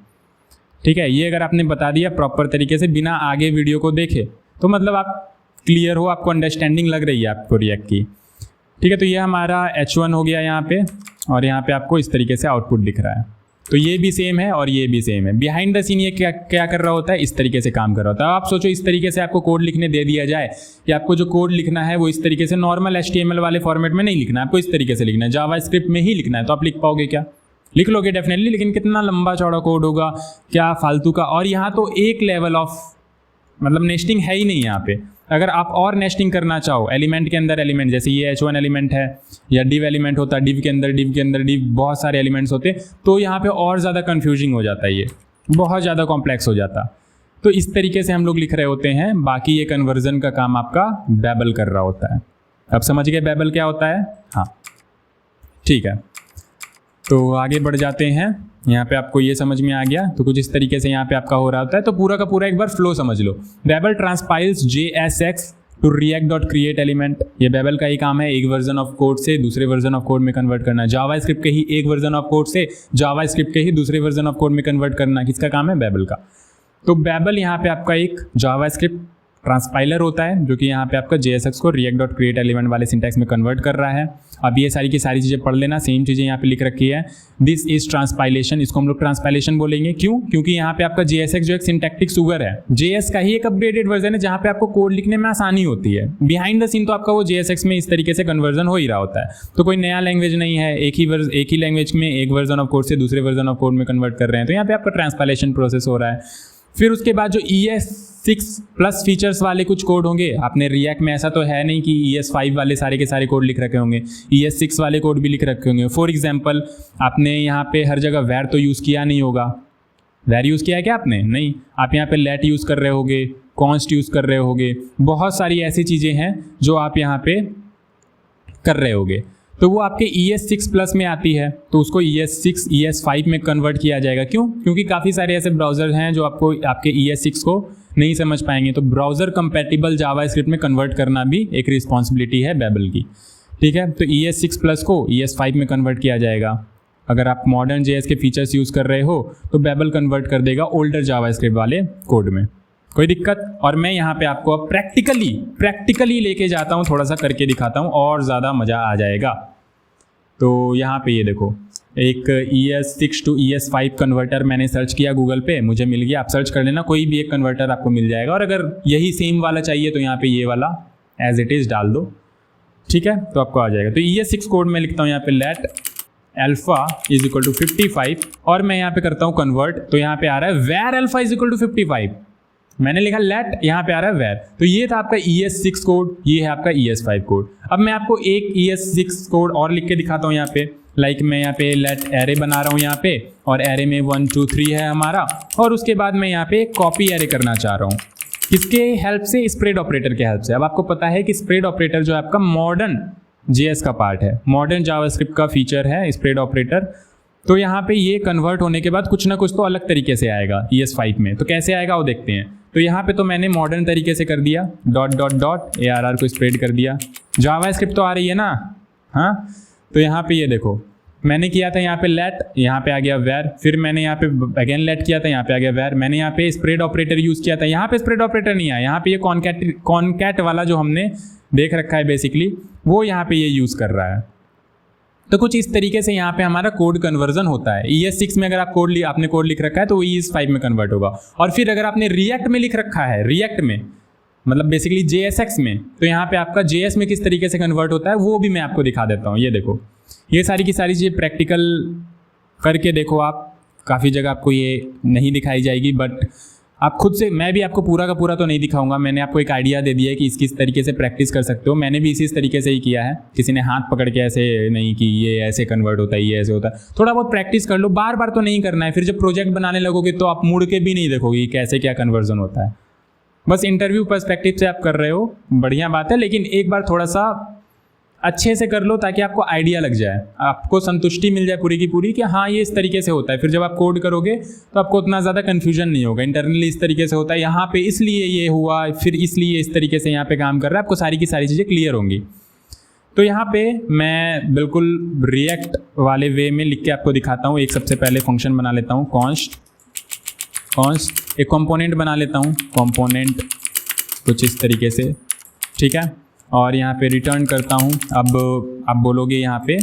ठीक है। ये अगर आपने बता दिया प्रॉपर तरीके से बिना आगे वीडियो को देखे तो मतलब आप क्लियर हो, आपको अंडरस्टैंडिंग लग रही है आपको रिएक्ट की, ठीक है। तो ये हमारा h1 हो गया यहाँ पे, और यहाँ पे आपको इस तरीके से आउटपुट दिख रहा है। तो ये भी सेम है और ये भी सेम है। बिहाइंड द सीन ये क्या क्या कर रहा होता है, इस तरीके से काम कर रहा होता है। आप सोचो इस तरीके से आपको कोड लिखने दे दिया जाए कि आपको जो कोड लिखना है वो इस तरीके से नॉर्मल HTML वाले फॉर्मेट में नहीं लिखना है, आपको इस तरीके से लिखना है, जावास्क्रिप्ट में ही लिखना है, तो आप लिख पाओगे क्या? लिख लोगे डेफिनेटली, लेकिन कितना लंबा चौड़ा कोड होगा, क्या फालतू का। और यहाँ तो एक लेवल ऑफ मतलब नेस्टिंग है ही नहीं यहाँ पे। अगर आप और नेस्टिंग करना चाहो एलिमेंट के अंदर एलिमेंट, जैसे ये H1 एलिमेंट है या डिव एलिमेंट होता है, डिव के अंदर डिव, बहुत सारे एलिमेंट्स होते, तो यहाँ पे और ज़्यादा कन्फ्यूजिंग हो जाता है, ये बहुत ज़्यादा कॉम्प्लेक्स हो जाता। तो इस तरीके से हम लोग लिख रहे होते हैं। बाकी ये कन्वर्जन का काम आपका बेबल कर रहा होता है। अब समझ गए बेबल क्या होता है? हाँ ठीक है, तो आगे बढ़ जाते हैं। यहाँ पे आपको ये समझ में आ गया, तो कुछ इस तरीके से यहाँ पे आपका हो रहा होता है। तो पूरा का पूरा एक बार फ्लो समझ लो। Babel transpiles JSX to react.create element. ये बेबल का ही काम है, एक वर्जन ऑफ कोड से दूसरे वर्जन ऑफ कोड में कन्वर्ट करना। जावास्क्रिप्ट के ही एक वर्जन ऑफ कोड से जावास्क्रिप्ट के ही दूसरे वर्जन ऑफ कोड में कन्वर्ट करना, किसका काम है? बेबल का। तो बेबल यहाँ पे आपका एक जावास्क्रिप्ट ट्रांसपाइलर होता है जो कि यहाँ पे आपका JSX को react.create एलिमेंट वाले सिंटैक्स में कन्वर्ट कर रहा है। अब ये सारी की सारी चीज़ें पढ़ लेना, सेम चीज़ें यहाँ पे लिख रखी है। दिस इज ट्रांसपाइलेशन, इसको हम लोग ट्रांसपाइलेशन बोलेंगे। क्यों? क्योंकि यहाँ पे आपका JSX जो एक सिंटैक्टिक शुगर है, JS का ही एक अपग्रेडेड वर्जन है जहाँ पे आपको कोड लिखने में आसानी होती है। बिहाइंड द सीन तो आपका वो JSX में इस तरीके से कन्वर्जन हो ही रहा होता है। तो कोई नया लैंग्वेज नहीं है, एक ही लैंग्वेज में एक वर्जन ऑफ कोड से दूसरे वर्जन ऑफ कोड में कन्वर्ट कर रहे हैं, तो यहाँ पे आपका ट्रांसपाइलेशन प्रोसेस हो रहा है। फिर उसके बाद जो ES6+ फीचर्स वाले कुछ कोड होंगे, आपने रिएक्ट में ऐसा तो है नहीं कि ES5 वाले सारे के सारे कोड लिख रखे होंगे, ES6 वाले कोड भी लिख रखे होंगे। फॉर एग्जांपल आपने यहाँ पे हर जगह वैर तो यूज़ किया नहीं होगा। वैर यूज़ किया है क्या आपने? नहीं। आप यहाँ पे लेट यूज़ कर रहे होगे, कॉन्स्ट यूज़ कर रहे होगे, बहुत सारी ऐसी चीज़ें हैं जो आप यहाँ पे कर रहे होगे। तो वो आपके ES6+ में आती है, तो उसको ES6 ES5 में कन्वर्ट किया जाएगा। क्यों? क्योंकि काफ़ी सारे ऐसे ब्राउज़र हैं जो आपको आपके ES6 को नहीं समझ पाएंगे, तो ब्राउज़र कंपैटिबल जावास्क्रिप्ट में कन्वर्ट करना भी एक रिस्पॉन्सिबिलिटी है बेबल की। ठीक है, तो ES6+ को ES5 में कन्वर्ट किया जाएगा। अगर आप मॉडर्न JS के फीचर्स यूज़ कर रहे हो तो बेबल कन्वर्ट कर देगा ओल्डर जावास्क्रिप्ट वाले कोड में। कोई दिक्कत? और मैं यहाँ पे आपको अब प्रैक्टिकली लेके जाता हूँ, थोड़ा सा करके दिखाता हूँ और ज़्यादा मज़ा आ जाएगा। तो यहाँ पे ये देखो, एक ES6 टू ES5 कन्वर्टर मैंने सर्च किया गूगल पे, मुझे मिल गया। आप सर्च कर लेना, कोई भी एक कन्वर्टर आपको मिल जाएगा। और अगर यही सेम वाला चाहिए तो यहाँ पे ये वाला एज इट इज़ डाल दो, ठीक है, तो आपको आ जाएगा। तो ES6 कोड में लिखता हूँ यहाँ पे let alpha is equal to 55 और मैं यहाँ पे करता हूँ कन्वर्ट, तो यहाँ पे आ रहा है where alpha is equal to 55। मैंने लिखा लेट, यहाँ पे आ रहा है वेर। तो ये था आपका ES6 कोड, ये है आपका ES5 कोड। अब मैं आपको एक ES6 कोड और लिख के दिखाता हूँ यहाँ पे। लाइक मैं यहाँ पे लेट एरे बना रहा हूँ यहाँ पे, और एरे में 1 2 3 है हमारा, और उसके बाद मैं यहाँ पे कॉपी एरे करना चाह रहा हूँ। किसके हेल्प से? स्प्रेड ऑपरेटर के हेल्प से। अब आपको पता है कि स्प्रेड ऑपरेटर जो है आपका मॉडर्न JS का पार्ट है, मॉडर्न जावास्क्रिप्ट का फीचर है स्प्रेड ऑपरेटर। तो यहाँ पे ये कन्वर्ट होने के बाद कुछ ना कुछ तो अलग तरीके से आएगा ES5 में। तो कैसे आएगा वो देखते हैं। तो यहाँ पे तो मैंने मॉडर्न तरीके से कर दिया, डॉट डॉट डॉट ARR को स्प्रेड कर दिया। जावास्क्रिप्ट तो आ रही है ना, हाँ। तो यहाँ पे ये देखो, मैंने किया था यहाँ पे लेट, यहाँ पे आ गया वेर, फिर मैंने यहाँ पे अगेन लेट किया था, यहाँ पे आ गया वेर। मैंने यहाँ पे स्प्रेड ऑपरेटर यूज़ किया था, यहाँ पे स्प्रेड ऑपरेटर नहीं आया, यहाँ पे ये कॉनकैट वाला जो हमने देख रखा है बेसिकली, वो यहाँ पे ये यूज़ कर रहा है। तो कुछ इस तरीके से यहाँ पे हमारा कोड कन्वर्जन होता है। ES6 में अगर आप आपने कोड लिख रखा है तो वो ES5 में कन्वर्ट होगा। और फिर अगर आपने रिएक्ट में लिख रखा है, रिएक्ट में मतलब बेसिकली JSX में, तो यहाँ पे आपका JS में किस तरीके से कन्वर्ट होता है वो भी मैं आपको दिखा देता हूँ। ये देखो, ये सारी की सारी चीज़ें प्रैक्टिकल करके देखो आप, काफ़ी जगह आपको ये नहीं दिखाई जाएगी, बट आप खुद से, मैं भी आपको पूरा का पूरा तो नहीं दिखाऊंगा। मैंने आपको एक आइडिया दे दिया है कि इस किस तरीके से प्रैक्टिस कर सकते हो। मैंने भी इसी तरीके से ही किया है, किसी ने हाथ पकड़ के ऐसे नहीं कि ये ऐसे कन्वर्ट होता है, ये ऐसे होता है। थोड़ा बहुत प्रैक्टिस कर लो, बार बार तो नहीं करना है। फिर जब प्रोजेक्ट बनाने लगोगे तो आप मुड़ के भी नहीं देखोगे कि कैसे क्या कन्वर्जन होता है। बस इंटरव्यू पर्सपेक्टिव से आप कर रहे हो, बढ़िया बात है, लेकिन एक बार थोड़ा सा अच्छे से कर लो ताकि आपको आइडिया लग जाए, आपको संतुष्टि मिल जाए पूरी की पूरी कि हाँ ये इस तरीके से होता है। फिर जब आप कोड करोगे तो आपको उतना ज़्यादा कन्फ्यूजन नहीं होगा। इंटरनली इस तरीके से होता है, यहाँ पे इसलिए ये हुआ, फिर इसलिए इस तरीके से यहाँ पे काम कर रहा है, आपको सारी की सारी चीज़ें क्लियर होंगी। तो यहाँ पे मैं बिल्कुल रिएक्ट वाले वे में लिख के आपको दिखाता हूँ। एक सबसे पहले फंक्शन बना लेता हूँ, कॉन्स्ट, एक कंपोनेंट बना लेता हूँ, कंपोनेंट कुछ इस तरीके से, ठीक है। और यहाँ पे रिटर्न करता हूँ। अब आप बोलोगे यहाँ पे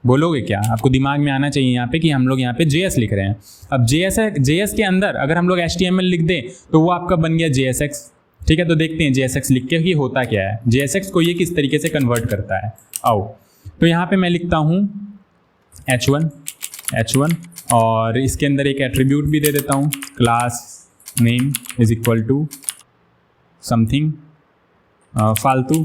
बोलोगे क्या? आपको दिमाग में आना चाहिए यहाँ पे कि हम लोग यहाँ पे JS लिख रहे हैं। अब JS के अंदर अगर हम लोग HTML लिख दें तो वो आपका बन गया JSX। ठीक है, तो देखते हैं JSX लिख के कि होता क्या है, JSX को ये किस तरीके से कन्वर्ट करता है। आओ, तो यहाँ पे मैं लिखता हूँ H1 और इसके अंदर एक एट्रीब्यूट भी दे देता हूँ, class name is equal to something फालतू।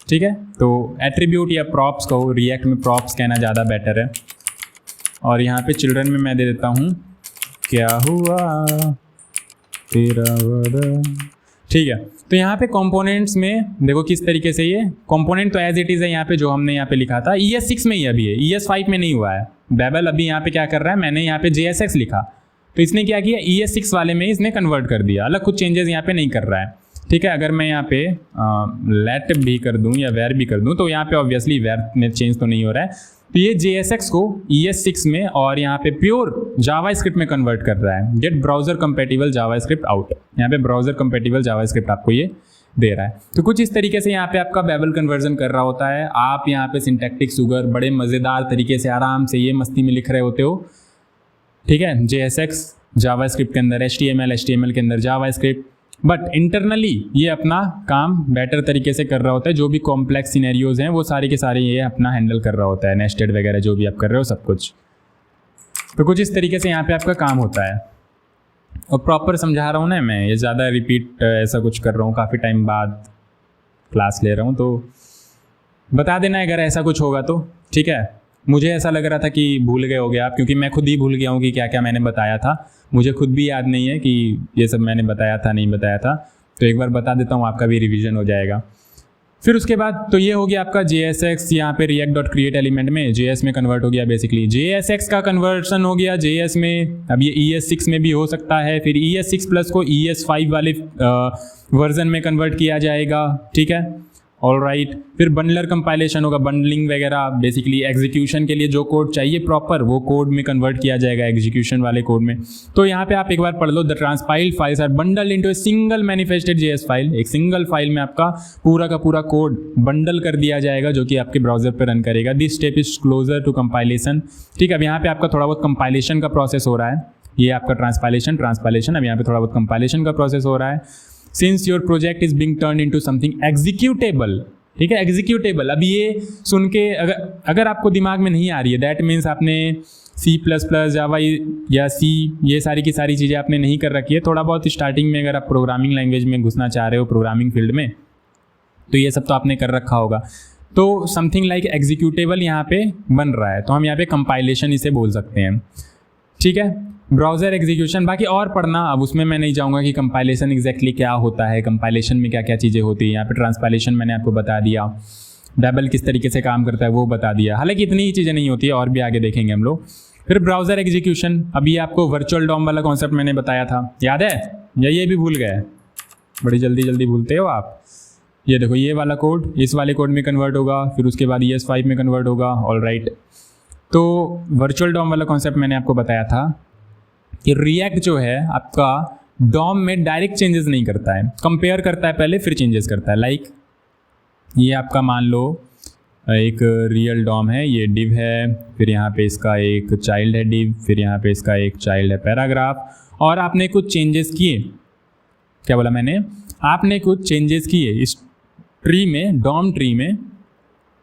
ठीक है, तो एट्रीब्यूट या प्रॉप्स कहो, रिएक्ट में प्रॉप्स कहना ज़्यादा बेटर है। और यहाँ पे चिल्ड्रन में मैं दे देता हूँ क्या हुआ तेरा वादा। ठीक है, तो यहाँ पे कंपोनेंट्स में देखो किस तरीके से ये कंपोनेंट तो एज इट इज़ है यहाँ पे जो हमने यहाँ पे लिखा था। ES6 में ही अभी है, ES5 में नहीं हुआ है। बेबल अभी यहाँ पे क्या कर रहा है, मैंने यहाँ पे JSX लिखा तो इसने क्या किया, ES6 वाले में इसने कन्वर्ट कर दिया, अलग कुछ चेंजेस यहाँ पे नहीं कर रहा है। ठीक है, अगर मैं यहाँ पे लेट भी कर दूँ या वेर भी कर दूँ तो यहाँ पे ऑब्वियसली वेर में चेंज तो नहीं हो रहा है। तो ये JSX को ES6 में और यहाँ पे प्योर जावास्क्रिप्ट में कन्वर्ट कर रहा है। Get browser compatible JavaScript out, यहाँ पे ब्राउजर कंपेटिबल जावास्क्रिप्ट आपको ये दे रहा है। तो कुछ इस तरीके से यहाँ पे आपका बेबल कन्वर्जन कर रहा होता है। आप यहाँ पे सिंटैक्टिक शुगर बड़े मज़ेदार तरीके से आराम से ये मस्ती में लिख रहे होते हो। ठीक है, JSX जावास्क्रिप्ट के अंदर HTML के अंदर जावास्क्रिप्ट, बट इंटरनली ये अपना काम बेटर तरीके से कर रहा होता है। जो भी कॉम्प्लेक्स सिनेरियोज हैं वो सारे के सारे ये अपना हैंडल कर रहा होता है, नेस्टेड वगैरह जो भी आप कर रहे हो सब कुछ। तो कुछ इस तरीके से यहाँ पे आपका काम होता है और प्रॉपर समझा रहा हूँ ना मैं, ये ज़्यादा रिपीट ऐसा कुछ कर रहा हूँ, काफ़ी टाइम बाद क्लास ले रहा हूँ, तो बता देना अगर ऐसा कुछ होगा तो। ठीक है, मुझे ऐसा लग रहा था कि भूल गए होगे आप, क्योंकि मैं खुद ही भूल गया हूँ कि क्या क्या मैंने बताया था। मुझे खुद भी याद नहीं है कि ये सब मैंने बताया था नहीं बताया था, तो एक बार बता देता हूँ, आपका भी रिवीजन हो जाएगा। फिर उसके बाद तो ये हो गया आपका JSX, यहाँ पे react.create एलिमेंट में JS में कन्वर्ट हो गया। बेसिकली JSX का कन्वर्सन हो गया JS में, अब ये ES6 में भी हो सकता है। फिर ES6 प्लस को ES5 वाले वर्जन में कन्वर्ट किया जाएगा। ठीक है, ऑल राइट। फिर बंडलर कंपाइलेशन होगा, बंडलिंग वगैरह, बेसिकली एग्जीक्यूशन के लिए जो कोड चाहिए प्रॉपर वो कोड में कन्वर्ट किया जाएगा एग्जीक्यूशन वाले कोड में। तो यहाँ पे आप एक बार पढ़ लो, the transpiled files are bundled into a single manifested JS file. एक सिंगल फाइल में आपका पूरा का पूरा कोड बंडल कर दिया जाएगा जो कि आपके ब्राउजर पर रन करेगा। This step is closer to compilation. ठीक है, अब यहाँ पे आपका थोड़ा बहुत कंपाइलेशन का प्रोसेस हो रहा है। ये आपका ट्रांसपाइलेशन, अब यहाँ पे थोड़ा बहुत कंपाइलेशन का प्रोसेस हो रहा है। Since your project is being turned into something executable, ठीक है, एग्जीक्यूटेबल। अब ये सुन के अगर आपको दिमाग में नहीं आ रही है, दैट मीन्स आपने C++, जावा या C ये सारी की सारी चीज़ें आपने नहीं कर रखी है। थोड़ा बहुत स्टार्टिंग में अगर आप प्रोग्रामिंग लैंग्वेज में घुसना चाह रहे हो, प्रोग्रामिंग फील्ड में, तो ये सब तो आपने कर रखा होगा। तो समथिंग लाइक एग्जीक्यूटेबल यहाँ पे बन रहा है, तो हम यहाँ पे कंपाइलेशन इसे बोल सकते हैं। ठीक है, ब्राउज़र एग्जीक्यूशन बाकी और पढ़ना, अब उसमें मैं नहीं जाऊँगा कि कंपाइलेशन एग्जैक्टली क्या होता है, कंपाइलेशन में क्या क्या चीज़ें होती हैं। यहाँ पे ट्रांसपाइलेशन मैंने आपको बता दिया, बेबल किस तरीके से काम करता है वो बता दिया। हालांकि इतनी ही चीज़ें नहीं होती है, और भी आगे देखेंगे हम लोग। फिर ब्राउज़र एग्जीक्यूशन, अभी आपको वर्चुअल डॉम वाला कॉन्सेप्ट मैंने बताया था, याद है या ये भी भूल गए? बड़ी जल्दी जल्दी भूलते हो आप। ये देखो, ये वाला कोड इस वाले कोड में कन्वर्ट होगा, फिर उसके बाद ES5 में कन्वर्ट होगा। ऑल राइट, तो वर्चुअल डॉम वाला कॉन्सेप्ट मैंने आपको बताया था कि रिएक्ट जो है आपका डॉम में डायरेक्ट चेंजेस नहीं करता है, कंपेयर करता है पहले फिर चेंजेस करता है। लाइक ये आपका मान लो एक रियल डॉम है, ये डिव है, फिर यहाँ पे इसका एक चाइल्ड है डिव, फिर यहाँ पे इसका एक चाइल्ड है पैराग्राफ, और आपने कुछ चेंजेस किए। क्या बोला मैंने? आपने कुछ चेंजेस किए इस ट्री में, डॉम ट्री में,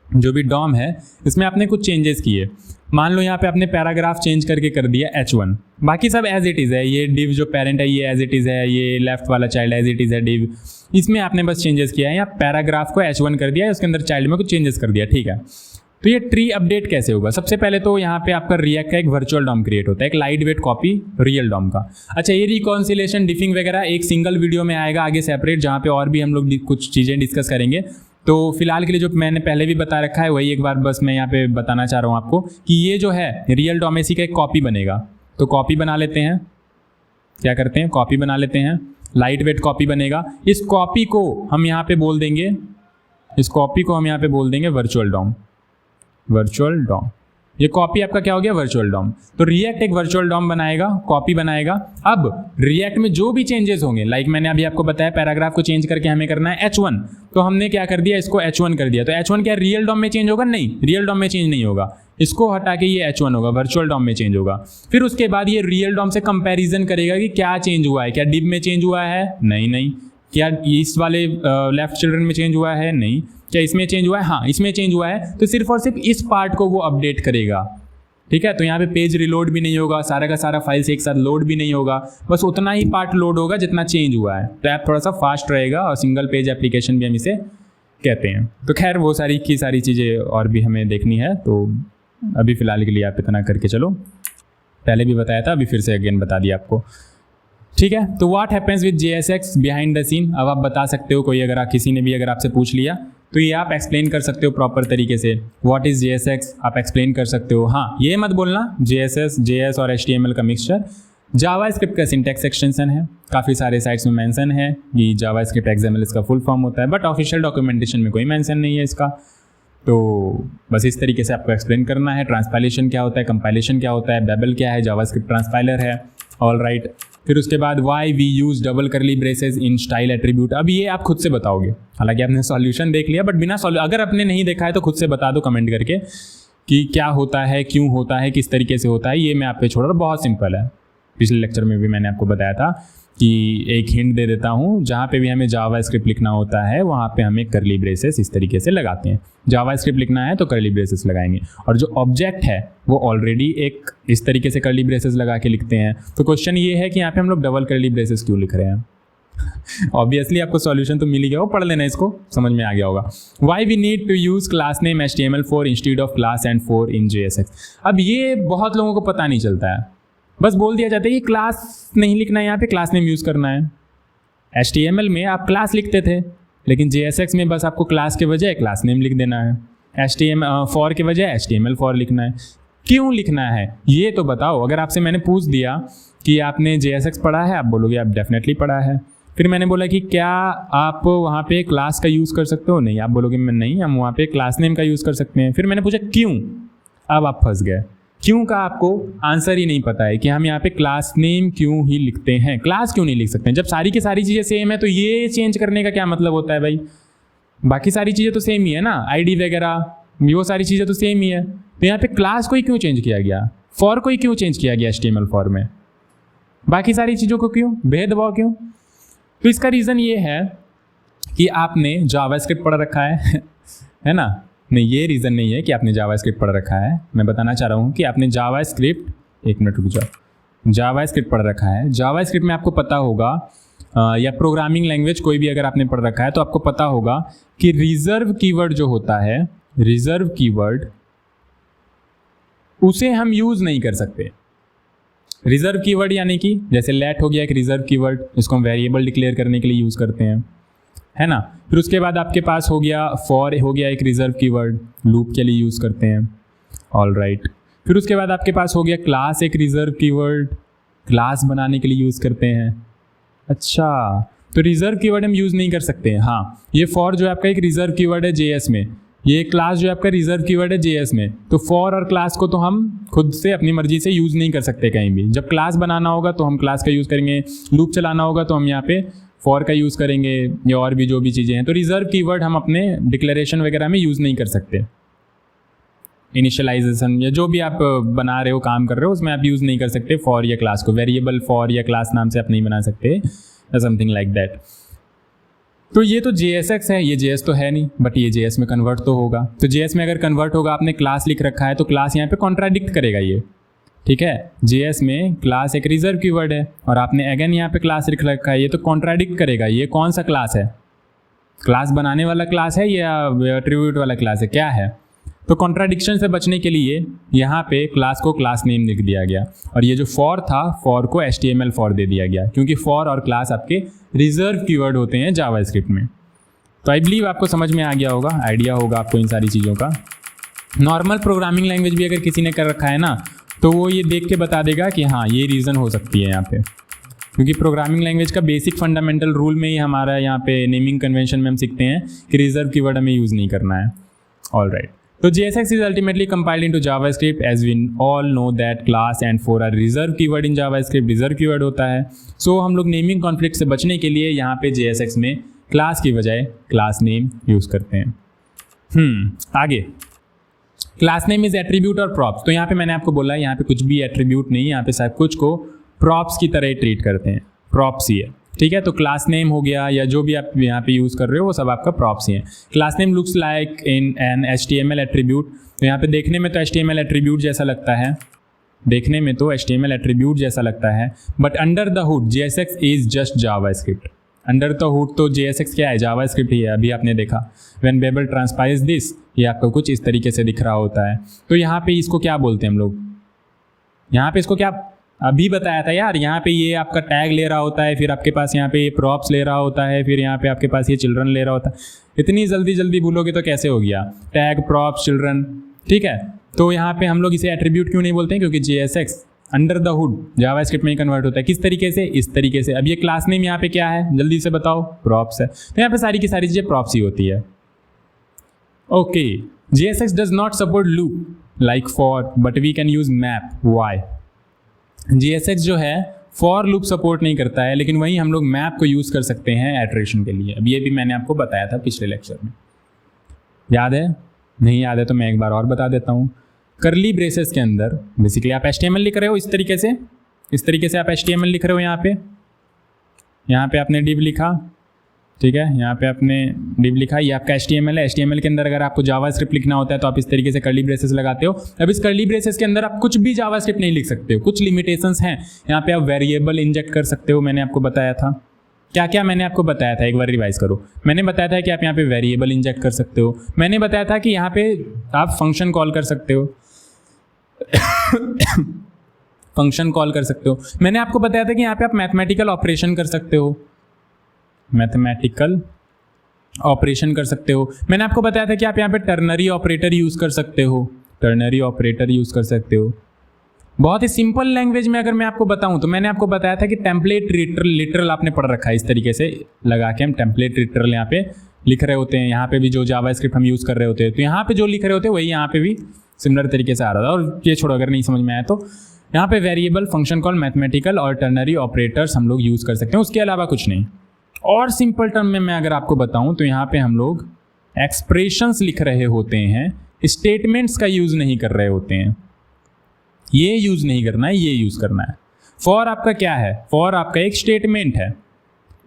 जो भी डॉम है इसमें आपने कुछ चेंजेस किए। मान लो यहाँ पे आपने पैराग्राफ चेंज करके कर दिया H1, बाकी सब एज इट इज़ है। ये डिव जो पेरेंट है ये एज इट इज़ है, ये लेफ्ट वाला चाइल्ड एज इट इज़ है डिव, इसमें आपने बस चेंजेस किया है। या पैराग्राफ को H1 कर दिया है, उसके अंदर चाइल्ड में कुछ चेंजेस कर दिया। ठीक है, तो ये ट्री अपडेट कैसे होगा? सबसे पहले तो यहाँ पे आपका रिएक्ट का एक वर्चुअल डॉम क्रिएट होता है, एक lightweight copy real DOM का। अच्छा, ये रिकॉन्सिलेशन, डिफिंग वगैरह एक सिंगल वीडियो में आएगा आगे सेपरेट, जहाँ पे और भी हम लोग कुछ चीज़ें डिस्कस करेंगे। तो फिलहाल के लिए जो मैंने पहले भी बता रखा है वही एक बार बस मैं यहाँ पे बताना चाह रहा हूँ आपको कि ये जो है रियल डॉम का एक कॉपी बनेगा। तो कॉपी बना लेते हैं, क्या करते हैं, कॉपी बना लेते हैं, लाइट वेट कॉपी बनेगा। इस कॉपी को हम यहाँ पे बोल देंगे, इस कॉपी को हम यहाँ पे बोल देंगे वर्चुअल डॉम, वर्चुअल डॉम। ये कॉपी आपका क्या हो गया, वर्चुअल डॉम। तो रिएक्ट एक वर्चुअल डॉम बनाएगा, कॉपी बनाएगा। अब रिएक्ट में जो भी चेंजेस होंगे, लाइक मैंने अभी आपको बताया पैराग्राफ को चेंज करके हमें करना है H1, तो हमने क्या कर दिया, इसको H1 कर दिया। तो H1 क्या रियल डॉम में चेंज होगा? नहीं, रियल डॉम में चेंज नहीं होगा, इसको हटा के ये H1 होगा, वर्चुअल डॉम में चेंज होगा। फिर उसके बाद ये रियल डॉम से कंपैरिजन करेगा कि क्या चेंज हुआ है, क्या डिव में चेंज हुआ है, नहीं। क्या इस वाले लेफ्ट चिल्ड्रन में चेंज हुआ है, नहीं। क्या इसमें चेंज हुआ है, हाँ इसमें चेंज हुआ है। तो सिर्फ और सिर्फ इस पार्ट को वो अपडेट करेगा, ठीक है। तो यहाँ पे पेज रिलोड भी नहीं होगा, सारा का सारा फाइल्स एक साथ लोड भी नहीं होगा, बस उतना ही पार्ट लोड होगा जितना चेंज हुआ है। तो ऐप थोड़ा सा फास्ट रहेगा और सिंगल पेज एप्लीकेशन भी हम इसे कहते हैं। तो खैर वो सारी की सारी चीज़ें और भी हमें देखनी है, तो अभी फ़िलहाल के लिए आप इतना करके चलो। पहले भी बताया था, अभी फिर से अगेन बता दिया आपको, ठीक है। तो what happens with JSX behind the scene, अब आप बता सकते हो, कोई अगर किसी ने भी अगर आपसे पूछ लिया तो ये आप एक्सप्लेन कर सकते हो प्रॉपर तरीके से। व्हाट इज़ JSX आप एक्सप्लेन कर सकते हो। हाँ ये मत बोलना JS और HTML का मिक्सचर जावास्क्रिप्ट का सिंटैक्स एक्सटेंशन है। काफ़ी सारे साइट्स में मेंशन है कि जावास्क्रिप्ट XML इसका फुल फॉर्म होता है, बट ऑफिशियल डॉक्यूमेंटेशन में कोई मेंशन नहीं है इसका। तो बस इस तरीके से आपको एक्सप्लेन करना है। ट्रांसपाइलेशन क्या होता है, कंपाइलेशन क्या होता है, बेबल क्या है, जावास्क्रिप्ट ट्रांसपाइलर है, ऑल राइट। फिर उसके बाद why we use double curly braces in style attribute, अब ये आप खुद से बताओगे। हालांकि आपने सॉल्यूशन देख लिया, बट बिना अगर आपने नहीं देखा है तो खुद से बता दो कमेंट करके कि क्या होता है, क्यों होता है, किस तरीके से होता है। ये मैं आप पे छोड़ रहा हूँ, बहुत सिंपल है। पिछले लेक्चर में भी मैंने आपको बताया था कि एक हिंट दे देता हूँ, जहाँ पे भी हमें जावास्क्रिप्ट लिखना होता है वहाँ पे हमें करली ब्रेसेस इस तरीके से लगाते हैं। जावास्क्रिप्ट लिखना है तो करली ब्रेसेस लगाएंगे, और जो ऑब्जेक्ट है वो ऑलरेडी एक इस तरीके से करली ब्रेसेस लगा के लिखते हैं। तो क्वेश्चन ये है कि यहाँ पे हम लोग डबल करली ब्रेसेस क्यों लिख रहे हैं। ऑब्वियसली आपको सॉल्यूशन तो मिल ही गया, वो पढ़ लेना, इसको समझ में आ गया होगा। Why we need to use class name HTML4 instead of class and 4 in JSX। अब ये बहुत लोगों को पता नहीं चलता है, बस बोल दिया जाता है कि क्लास नहीं लिखना है, यहाँ पे क्लास नेम यूज़ करना है। HTML में आप क्लास लिखते थे, लेकिन JSX में बस आपको क्लास के बजाय क्लास नेम लिख देना है। HTML4 के बजाय HTML4 लिखना है। क्यों लिखना है ये तो बताओ। अगर आपसे मैंने पूछ दिया कि आपने JSX पढ़ा है, आप बोलोगे आप डेफिनेटली पढ़ा है। फिर मैंने बोला कि क्या आप वहाँ पे क्लास का यूज़ कर सकते हो, नहीं, आप बोलोगे मैं नहीं, हम वहाँ पे क्लास नेम का यूज़ कर सकते हैं। फिर मैंने पूछा क्यों, अब आप फंस गए। क्यों का आपको आंसर ही नहीं पता है कि हम यहाँ पे क्लास नेम क्यों ही लिखते हैं, क्लास क्यों नहीं लिख सकते हैं। जब सारी की सारी चीज़ें सेम है तो ये चेंज करने का क्या मतलब होता है भाई। बाकी सारी चीज़ें तो सेम ही है ना, आईडी वगैरह वो सारी चीज़ें तो सेम ही है। तो यहाँ पे क्लास को ही क्यों चेंज किया गया, फॉर को ही क्यों चेंज किया गया HTML4 में, बाकी सारी चीज़ों को क्यों, भेदभाव क्यों। तो इसका रीज़न ये है कि आपने जावास्क्रिप्ट पढ़ रखा है ना। नहीं, ये रीज़न नहीं है कि आपने जावास्क्रिप्ट पढ़ रखा है। मैं बताना चाह रहा हूँ कि आपने जावास्क्रिप्ट, एक मिनट रुक जाओ, जावास्क्रिप्ट पढ़ रखा है। जावास्क्रिप्ट में आपको पता होगा, या प्रोग्रामिंग लैंग्वेज कोई भी अगर आपने पढ़ रखा है तो आपको पता होगा कि रिजर्व कीवर्ड जो होता है, रिजर्व कीवर्ड, उसे हम यूज़ नहीं कर सकते। रिजर्व कीवर्ड यानी कि जैसे लेट हो गया एक रिजर्व कीवर्ड, इसको हम वेरिएबल डिक्लेयर करने के लिए यूज़ करते हैं, है ना। फिर उसके बाद आपके पास हो गया फॉर, हो गया एक रिजर्व कीवर्ड, लूप के लिए यूज़ करते हैं, ऑल राइट। फिर उसके बाद आपके पास हो गया क्लास, एक रिजर्व कीवर्ड, क्लास बनाने के लिए यूज़ करते हैं। अच्छा, तो रिजर्व कीवर्ड हम यूज़ नहीं कर सकते हैं। हाँ, ये फॉर जो आपका एक रिजर्व कीवर्ड है JS में, ये क्लास जो आपका रिजर्व कीवर्ड है JS में। तो फॉर और क्लास को तो हम खुद से अपनी मर्जी से यूज़ नहीं कर सकते कहीं भी। जब क्लास बनाना होगा तो हम क्लास का यूज़ करेंगे, लूप चलाना होगा तो हम यहाँ पे फॉर का यूज़ करेंगे, या और भी जो भी चीज़ें हैं। तो रिजर्व कीवर्ड हम अपने डिक्लेरेशन वगैरह में यूज़ नहीं कर सकते। इनिशियलाइजेशन या जो भी आप बना रहे हो, काम कर रहे हो, उसमें आप यूज़ नहीं कर सकते फॉर या क्लास को। वेरिएबल फॉर या क्लास नाम से आप नहीं बना सकते, या समथिंग लाइक दैट। तो ये तो JSX है, ये JS तो है नहीं, बट ये JS में कन्वर्ट तो होगा। तो JS में अगर कन्वर्ट होगा, आपने क्लास लिख रखा है तो क्लास यहाँ पे कॉन्ट्राडिक्ट करेगा ये, ठीक है। JS में क्लास एक रिजर्व कीवर्ड है और आपने अगेन यहाँ पे क्लास लिख रखा है, ये तो कॉन्ट्राडिक्ट करेगा। ये कौन सा क्लास है, क्लास बनाने वाला क्लास है या एट्रीब्यूट वाला क्लास है, क्या है। तो कॉन्ट्राडिक्शन से बचने के लिए यहाँ पे क्लास को क्लास नेम लिख दिया गया, और ये जो फॉर था, फॉर को HTML4 दे दिया गया, क्योंकि फॉर और क्लास आपके रिजर्व कीवर्ड होते हैं जावास्क्रिप्ट में। तो आई बिलीव आपको समझ में आ गया होगा, आइडिया होगा आपको इन सारी चीज़ों का। नॉर्मल प्रोग्रामिंग लैंग्वेज भी अगर किसी ने कर रखा है ना, तो वो ये देख के बता देगा कि हाँ ये रीज़न हो सकती है यहाँ पे, क्योंकि प्रोग्रामिंग लैंग्वेज का बेसिक फंडामेंटल रूल में ही हमारा यहाँ पे नेमिंग कन्वेंशन में हम सीखते हैं कि रिजर्व कीवर्ड हमें यूज़ नहीं करना है, ऑल राइट। तो JSX is ultimately compiled into JavaScript as we all know that class and for a reserve keyword in JavaScript reserve keyword होता है. So हम लोग नेमिंग कॉन्फ्लिक्ट से बचने के लिए यहाँ पे JSX में क्लास की बजाय क्लास नेम यूज़ करते हैं. आगे क्लास नेम इज एट्रीब्यूट और प्रॉप्स. तो यहाँ पे मैंने आपको बोला यहाँ पे कुछ भी एट्रीब्यूट नहीं, यहाँ पे सब कुछ को प्रॉप्स की तरह ट्रीट करते हैं. प्रॉप्स ही है, ठीक है. तो क्लास नेम हो गया या जो भी आप यहाँ पे यूज़ कर रहे हो वो सब आपका प्रॉप्स ही है. Class name looks like in an HTML attribute. तो यहाँ पे देखने में तो HTML एट्रीब्यूट जैसा लगता है, देखने में तो HTML एट्रीब्यूट जैसा लगता है, but under the hood JSX is just JavaScript. Under the hood तो JSX क्या है, जावास्क्रिप्ट ही है. अभी आपने देखा व्हेन बेबल ट्रांसपाइज दिस, ये आपको कुछ इस तरीके से दिख रहा होता है. तो यहाँ पे इसको क्या बोलते हैं हम लोग, यहाँ पे इसको क्या अभी बताया था यार. यहाँ पे ये आपका टैग ले रहा होता है, फिर आपके पास यहाँ पे ये प्रॉप्स ले रहा होता है, फिर यहाँ पे आपके पास ये चिल्ड्रन ले रहा होता है. इतनी जल्दी भूलोगे तो कैसे हो गया, टैग प्रॉप्स चिल्ड्रन, ठीक है. तो यहाँ पे हम लोग इसे एट्रीब्यूट क्यों नहीं बोलते हैं, क्योंकि JSX under the hood JavaScript में ही कन्वर्ट होता है. किस तरीके से, इस तरीके से. अब ये क्लास नेम यहाँ पे क्या है, जल्दी से बताओ, प्रॉप्स है. तो यहाँ पे सारी की सारी चीज़ें प्रॉप्स ही होती है. Okay, JSX does not support loop like for, but we can use map. Why? JSX जो है फॉर लूप सपोर्ट नहीं करता है, लेकिन वहीं हम लोग मैप को यूज़ कर सकते हैं एटरेशन के लिए. अब ये भी मैंने आपको बताया था पिछले लेक्चर में. याद है? नहीं याद है तो मैं एक बार और बता देता हूँ. करली ब्रेसेस के अंदर बेसिकली आप HTML लिख रहे हो, इस तरीके से आप HTMल लिख रहे हो. यहाँ पे आपने div लिखा, ठीक है. यहाँ पे आपने div लिखा, ये आपका HTML है. HTML के अंदर अगर आपको जावास्क्रिप्ट लिखना होता है तो आप इस तरीके से कर्ली ब्रेसेस लगाते हो. अब इस कर्ली ब्रेसेस के अंदर आप कुछ भी जावास्क्रिप्ट नहीं लिख सकते हो, कुछ लिमिटेशंस हैं. यहाँ पे आप वेरिएबल इंजेक्ट कर सकते हो, मैंने आपको बताया था. क्या क्या मैंने आपको बताया था, एक बार रिवाइज करो. मैंने बताया था कि आप यहाँ पे वेरिएबल इंजेक्ट कर सकते हो. मैंने बताया था कि यहाँ पे आप फंक्शन कॉल कर सकते हो. फंक्शन कॉल कर सकते हो. मैंने आपको बताया था कि यहाँ पे आप मैथमेटिकल ऑपरेशन कर सकते हो. मैथमेटिकल ऑपरेशन कर सकते हो. मैंने आपको बताया था कि आप यहाँ पे टर्नरी ऑपरेटर यूज़ कर सकते हो. टर्नरी ऑपरेटर यूज़ कर सकते हो. बहुत ही सिंपल लैंग्वेज में अगर मैं आपको बताऊं तो मैंने आपको बताया था कि टेम्पलेट लिटरल आपने पढ़ रखा है. इस तरीके से लगा के हम टेम्पलेट लिटरल यहाँ पे लिख रहे होते हैं. यहाँ पे भी जो जावास्क्रिप्ट हम यूज़ कर रहे होते हैं तो यहाँ पे जो लिख रहे होते हैं वही यहाँ पे भी सिमिलर तरीके से आ रहा था. और ये छोड़ो, अगर नहीं समझ में आया तो यहाँ पे वेरिएबल, फंक्शन कॉल, मैथमेटिकल और टर्नरी ऑपरेटर्स हम लोग यूज़ कर सकते हैं. उसके अलावा कुछ नहीं. और सिंपल टर्म में मैं अगर आपको बताऊं तो यहाँ पे हम लोग एक्सप्रेशंस लिख रहे होते हैं, स्टेटमेंट्स का यूज़ नहीं कर रहे होते हैं. ये यूज़ नहीं करना है, ये यूज़ करना है. फॉर आपका क्या है, फॉर आपका एक स्टेटमेंट है.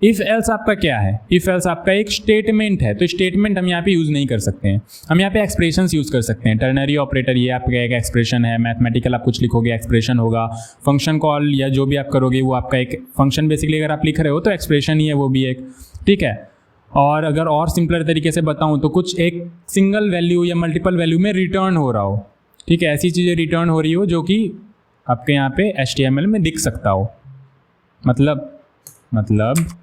इफ़ एल्स आपका क्या है, इफ़ एल्स आपका एक स्टेटमेंट है. तो स्टेटमेंट हम यहाँ पे यूज़ नहीं कर सकते हैं, हम यहाँ पे एक्सप्रेशंस यूज़ कर सकते हैं. टर्नरी ऑपरेटर ये आपका एक एक्सप्रेशन है. मैथमेटिकल आप कुछ लिखोगे एक्सप्रेशन होगा. फंक्शन कॉल या जो भी आप करोगे वो आपका एक फंक्शन बेसिकली अगर आप लिख रहे हो तो एक्सप्रेशन ही है, वो भी एक, ठीक है. और अगर और सिंपलर तरीके से बताऊँ तो कुछ एक सिंगल वैल्यू या मल्टीपल वैल्यू में रिटर्न हो रहा हो, ठीक है. ऐसी चीज़ें रिटर्न हो रही हो जो कि आपके यहाँ पे HTML में दिख सकता हो. मतलब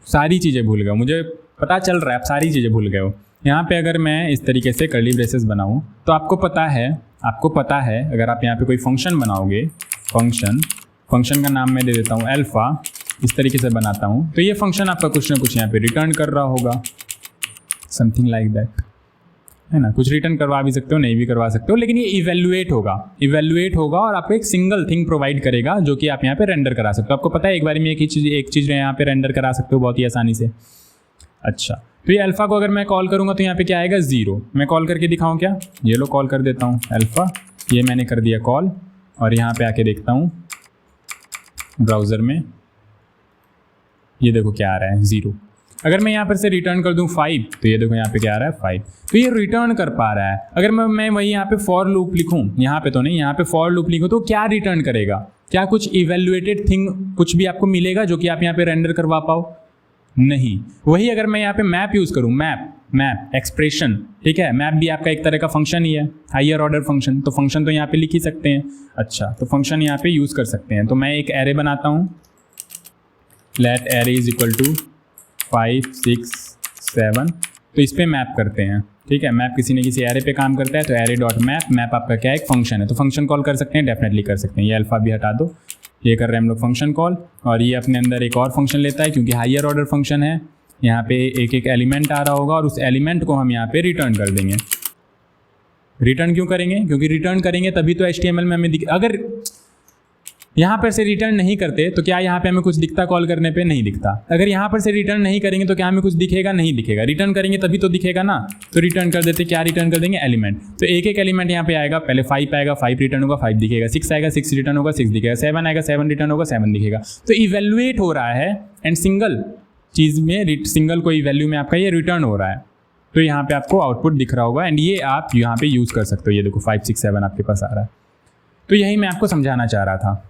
सारी चीज़ें भूल गए, मुझे पता चल रहा है आप सारी चीज़ें भूल गए हो. यहाँ पे अगर मैं इस तरीके से कर्ली ब्रेसेस बनाऊँ तो आपको पता है अगर आप यहाँ पे कोई फंक्शन बनाओगे, फंक्शन का नाम मैं दे देता हूँ अल्फ़ा, इस तरीके से बनाता हूँ तो ये फंक्शन आपका कुछ ना कुछ यहाँ पे रिटर्न कर रहा होगा. समथिंग लाइक दैट, है ना. कुछ रिटर्न करवा भी सकते हो, नहीं भी करवा सकते हो, लेकिन ये इवेल्युएट होगा और आपको एक सिंगल थिंग प्रोवाइड करेगा जो कि आप यहाँ पे रेंडर करा सकते हो. आपको पता है एक बार में एक चीज़ यहाँ पे रेंडर करा सकते हो बहुत ही आसानी से. अच्छा, तो ये अल्फ़ा को अगर मैं कॉल करूँगा तो यहाँ पे क्या आएगा, 0. मैं कॉल करके दिखाऊँ क्या, ये लो कॉल कर देता हूँ अल्फ़ा. ये मैंने कर दिया कॉल और यहाँ पे आके देखता हूँ ब्राउज़र में, ये देखो क्या आ रहा है, 0. अगर मैं यहाँ पर से रिटर्न कर दूँ 5 तो ये देखो यहाँ पे क्या आ रहा है, 5. तो ये रिटर्न कर पा रहा है. अगर मैं वही यहाँ पे फॉर लूप लिखूँ, यहाँ पे तो नहीं, यहाँ पे फॉर लूप लिखूँ तो क्या रिटर्न करेगा, क्या कुछ इवेल्युएटेड थिंग कुछ भी आपको मिलेगा जो कि आप यहाँ पे रेंडर करवा पाओ, नहीं. वही अगर मैं यहाँ पे मैप यूज़ करूँ, मैप एक्सप्रेशन, ठीक है. मैप भी आपका एक तरह का फंक्शन ही है, हायर ऑर्डर फंक्शन. तो फंक्शन तो यहाँ पे लिख ही सकते हैं. अच्छा, तो फंक्शन यहाँ पे यूज़ कर सकते हैं. तो मैं एक एरे बनाता हूँ, let array is equal to 5 6 7. तो इस पर मैप करते हैं, ठीक है. मैप किसी न किसी एरे पे काम करता है तो एरे डॉट मैप आपका क्या है, एक फंक्शन है. तो फंक्शन कॉल कर सकते हैं, डेफिनेटली कर सकते हैं. ये अल्फ़ा भी हटा दो, ये कर रहे हैं हम लोग फंक्शन कॉल. और ये अपने अंदर एक और फंक्शन लेता है क्योंकि हायर ऑर्डर फंक्शन है. यहाँ पे एक एक एलिमेंट आ रहा होगा और उस एलिमेंट को हम यहाँ पे रिटर्न कर देंगे। रिटर्न क्यों करेंगे? क्योंकि रिटर्न करेंगे तभी तो HTML में हमें अगर यहाँ पर से रिटर्न नहीं करते तो क्या यहाँ पे हमें कुछ दिखता? कॉल करने पे नहीं दिखता। अगर यहाँ पर से रिटर्न नहीं करेंगे तो क्या हमें कुछ दिखेगा? नहीं दिखेगा। रिटर्न करेंगे तभी तो दिखेगा ना। तो रिटर्न कर देते, क्या रिटर्न कर देंगे? एलिमेंट। तो एक एक एलिमेंट यहाँ पे आएगा। पहले 5 आएगा, 5 रिटर्न होगा, 5 दिखेगा। 6 आएगा, 6 रिटर्न होगा, 6 दिखेगा। 7 आएगा, 7 रिटर्न होगा, 7 दिखेगा। तो इवेल्युएट हो रहा है एंड सिंगल चीज़ में, सिंगल कोई वैल्यू में आपका ये रिटर्न हो रहा है। तो यहाँ पे आपको आउटपुट दिख रहा होगा एंड ये आप यहाँ पे यूज़ कर सकते हो। ये देखो 5 6 7 आपके पास आ रहा है। तो यही मैं आपको समझाना चाह रहा था।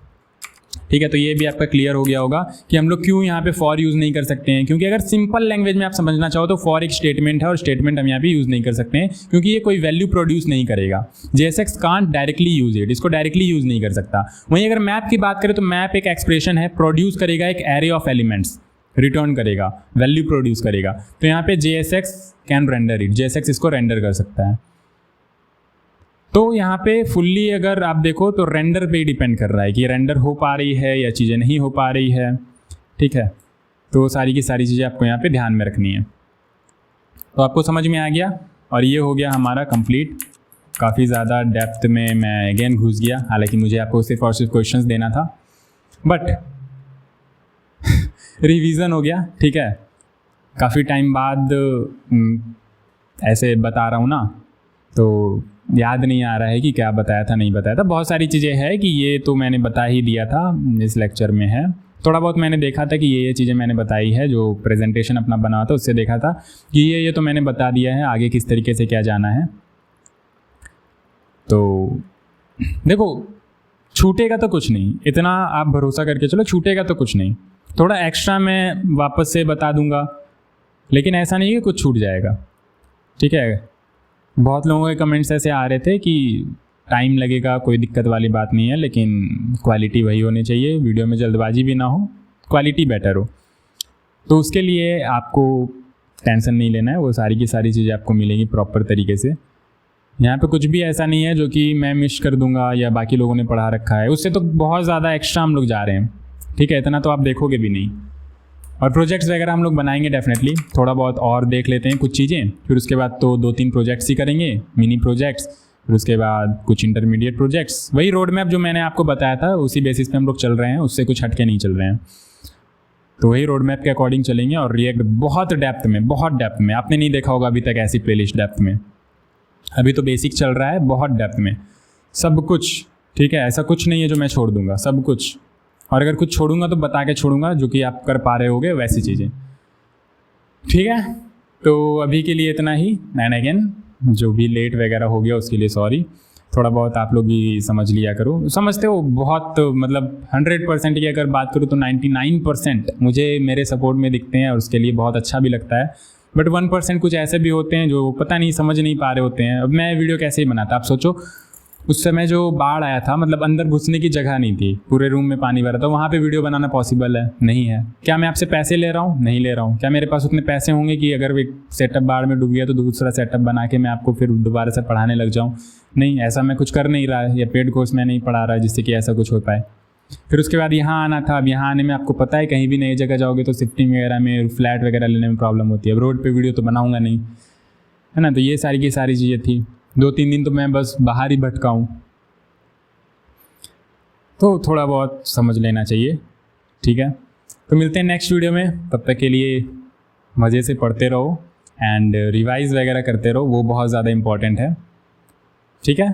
ठीक है, तो ये भी आपका क्लियर हो गया होगा कि हम लोग क्यों यहाँ पे फॉर यूज़ नहीं कर सकते हैं। क्योंकि अगर सिंपल लैंग्वेज में आप समझना चाहो तो फॉर एक स्टेटमेंट है और स्टेटमेंट हम यहाँ पे यूज़ नहीं कर सकते हैं क्योंकि ये कोई वैल्यू प्रोड्यूस नहीं करेगा। JSX can't directly use it, इसको डायरेक्टली यूज़ नहीं कर सकता। वहीं अगर मैप की बात करें तो मैप एक एक्सप्रेशन है, प्रोड्यूस करेगा एक एरे ऑफ एलिमेंट्स, रिटर्न करेगा, वैल्यू प्रोड्यूस करेगा। तो यहाँ पे JSX can render it, JSX इसको रेंडर कर सकता है। तो यहाँ पे फुल्ली अगर आप देखो तो रेंडर पे डिपेंड कर रहा है कि रेंडर हो पा रही है या चीज़ें नहीं हो पा रही है। ठीक है, तो सारी की सारी चीज़ें आपको यहाँ पे ध्यान में रखनी है। तो आपको समझ में आ गया और ये हो गया हमारा कंप्लीट। काफ़ी ज़्यादा डेप्थ में मैं अगेन घुस गया, हालांकि मुझे आपको सिर्फ और सिर्फ क्वेश्चंस देना था, बट रिवीजन हो गया। ठीक है, काफ़ी टाइम बाद ऐसे बता रहा हूँ ना, तो याद नहीं आ रहा है कि क्या बताया था नहीं बताया था। बहुत सारी चीज़ें हैं कि ये तो मैंने बता ही दिया था, इस लेक्चर में है। थोड़ा बहुत मैंने देखा था कि ये चीज़ें मैंने बताई है, जो प्रेजेंटेशन अपना बना था उससे देखा था कि ये तो मैंने बता दिया है, आगे किस तरीके से क्या जाना है। तो देखो, छूटेगा तो कुछ नहीं, इतना आप भरोसा करके चलो, छूटेगा तो कुछ नहीं। थोड़ा एक्स्ट्रा मैं वापस से बता दूंगा, लेकिन ऐसा नहीं है कि कुछ छूट जाएगा। ठीक है, बहुत लोगों के कमेंट्स ऐसे आ रहे थे कि टाइम लगेगा, कोई दिक्कत वाली बात नहीं है, लेकिन क्वालिटी वही होनी चाहिए, वीडियो में जल्दबाजी भी ना हो, क्वालिटी बेटर हो। तो उसके लिए आपको टेंशन नहीं लेना है, वो सारी की सारी चीज़ें आपको मिलेंगी प्रॉपर तरीके से। यहाँ पे कुछ भी ऐसा नहीं है जो कि मैं मिस कर दूंगा या बाकी लोगों ने पढ़ा रखा है, उससे तो बहुत ज़्यादा एक्स्ट्रा हम लोग जा रहे हैं। ठीक है, इतना तो आप देखोगे भी नहीं। और प्रोजेक्ट्स वगैरह हम लोग बनाएंगे डेफिनेटली, थोड़ा बहुत और देख लेते हैं कुछ चीज़ें, फिर उसके बाद तो 2-3 प्रोजेक्ट्स ही करेंगे, मिनी प्रोजेक्ट्स, फिर उसके बाद कुछ इंटरमीडिएट प्रोजेक्ट्स। वही रोड मैप जो मैंने आपको बताया था उसी बेसिस पे हम लोग चल रहे हैं, उससे कुछ हटके नहीं चल रहे हैं। तो वही रोड मैप के अकॉर्डिंग चलेंगे और रिएक्ट बहुत डेप्थ में आपने नहीं देखा होगा अभी तक ऐसी प्लेलिस्ट डेप्थ में। अभी तो बेसिक चल रहा है, बहुत डेप्थ में सब कुछ। ठीक है, ऐसा कुछ नहीं है जो मैं छोड़ दूंगा, सब कुछ। और अगर कुछ छोड़ूंगा तो बता के छोड़ूंगा, जो कि आप कर पा रहे होगे वैसी चीज़ें। ठीक है, तो अभी के लिए इतना ही। एंड अगेन जो भी लेट वगैरह हो गया उसके लिए सॉरी। थोड़ा बहुत आप लोग भी समझ लिया करो, समझते हो। बहुत मतलब 100% की अगर बात करूँ तो 99% मुझे मेरे सपोर्ट में दिखते हैं और उसके लिए बहुत अच्छा भी लगता है। बट 1% कुछ ऐसे भी होते हैं जो पता नहीं समझ नहीं पा रहे होते हैं। अब मैं वीडियो कैसे ही बनाता, आप सोचो उस समय जो बाढ़ आया था, मतलब अंदर घुसने की जगह नहीं थी, पूरे रूम में पानी भरा था, वहाँ पे वीडियो बनाना पॉसिबल है? नहीं है। क्या मैं आपसे पैसे ले रहा हूँ? नहीं ले रहा हूँ। क्या मेरे पास उतने पैसे होंगे कि अगर एक सेटअप बाढ़ में डूब गया तो दूसरा सेटअप बना के मैं आपको फिर दोबारा से पढ़ाने लग जाऊँ? नहीं, ऐसा मैं कुछ कर नहीं रहा है, या पेड कोर्स में नहीं पढ़ा रहा है जिससे कि ऐसा कुछ हो पाए। फिर उसके बाद यहाँ आना था। अब यहाँ आने में आपको पता है कहीं भी नई जगह जाओगे तो शिफ्टिंग वगैरह में, फ्लैट वगैरह लेने में प्रॉब्लम होती है। अब रोड पे वीडियो तो बनाऊंगा नहीं, है ना। तो ये सारी की सारी चीज़ें थी। 2-3 दिन तो मैं बस बाहर ही भटका हूँ, तो थोड़ा बहुत समझ लेना चाहिए। ठीक है, तो मिलते हैं नेक्स्ट वीडियो में। तब तक के लिए मज़े से पढ़ते रहो एंड रिवाइज़ वगैरह करते रहो, वो बहुत ज़्यादा इम्पॉर्टेंट है। ठीक है।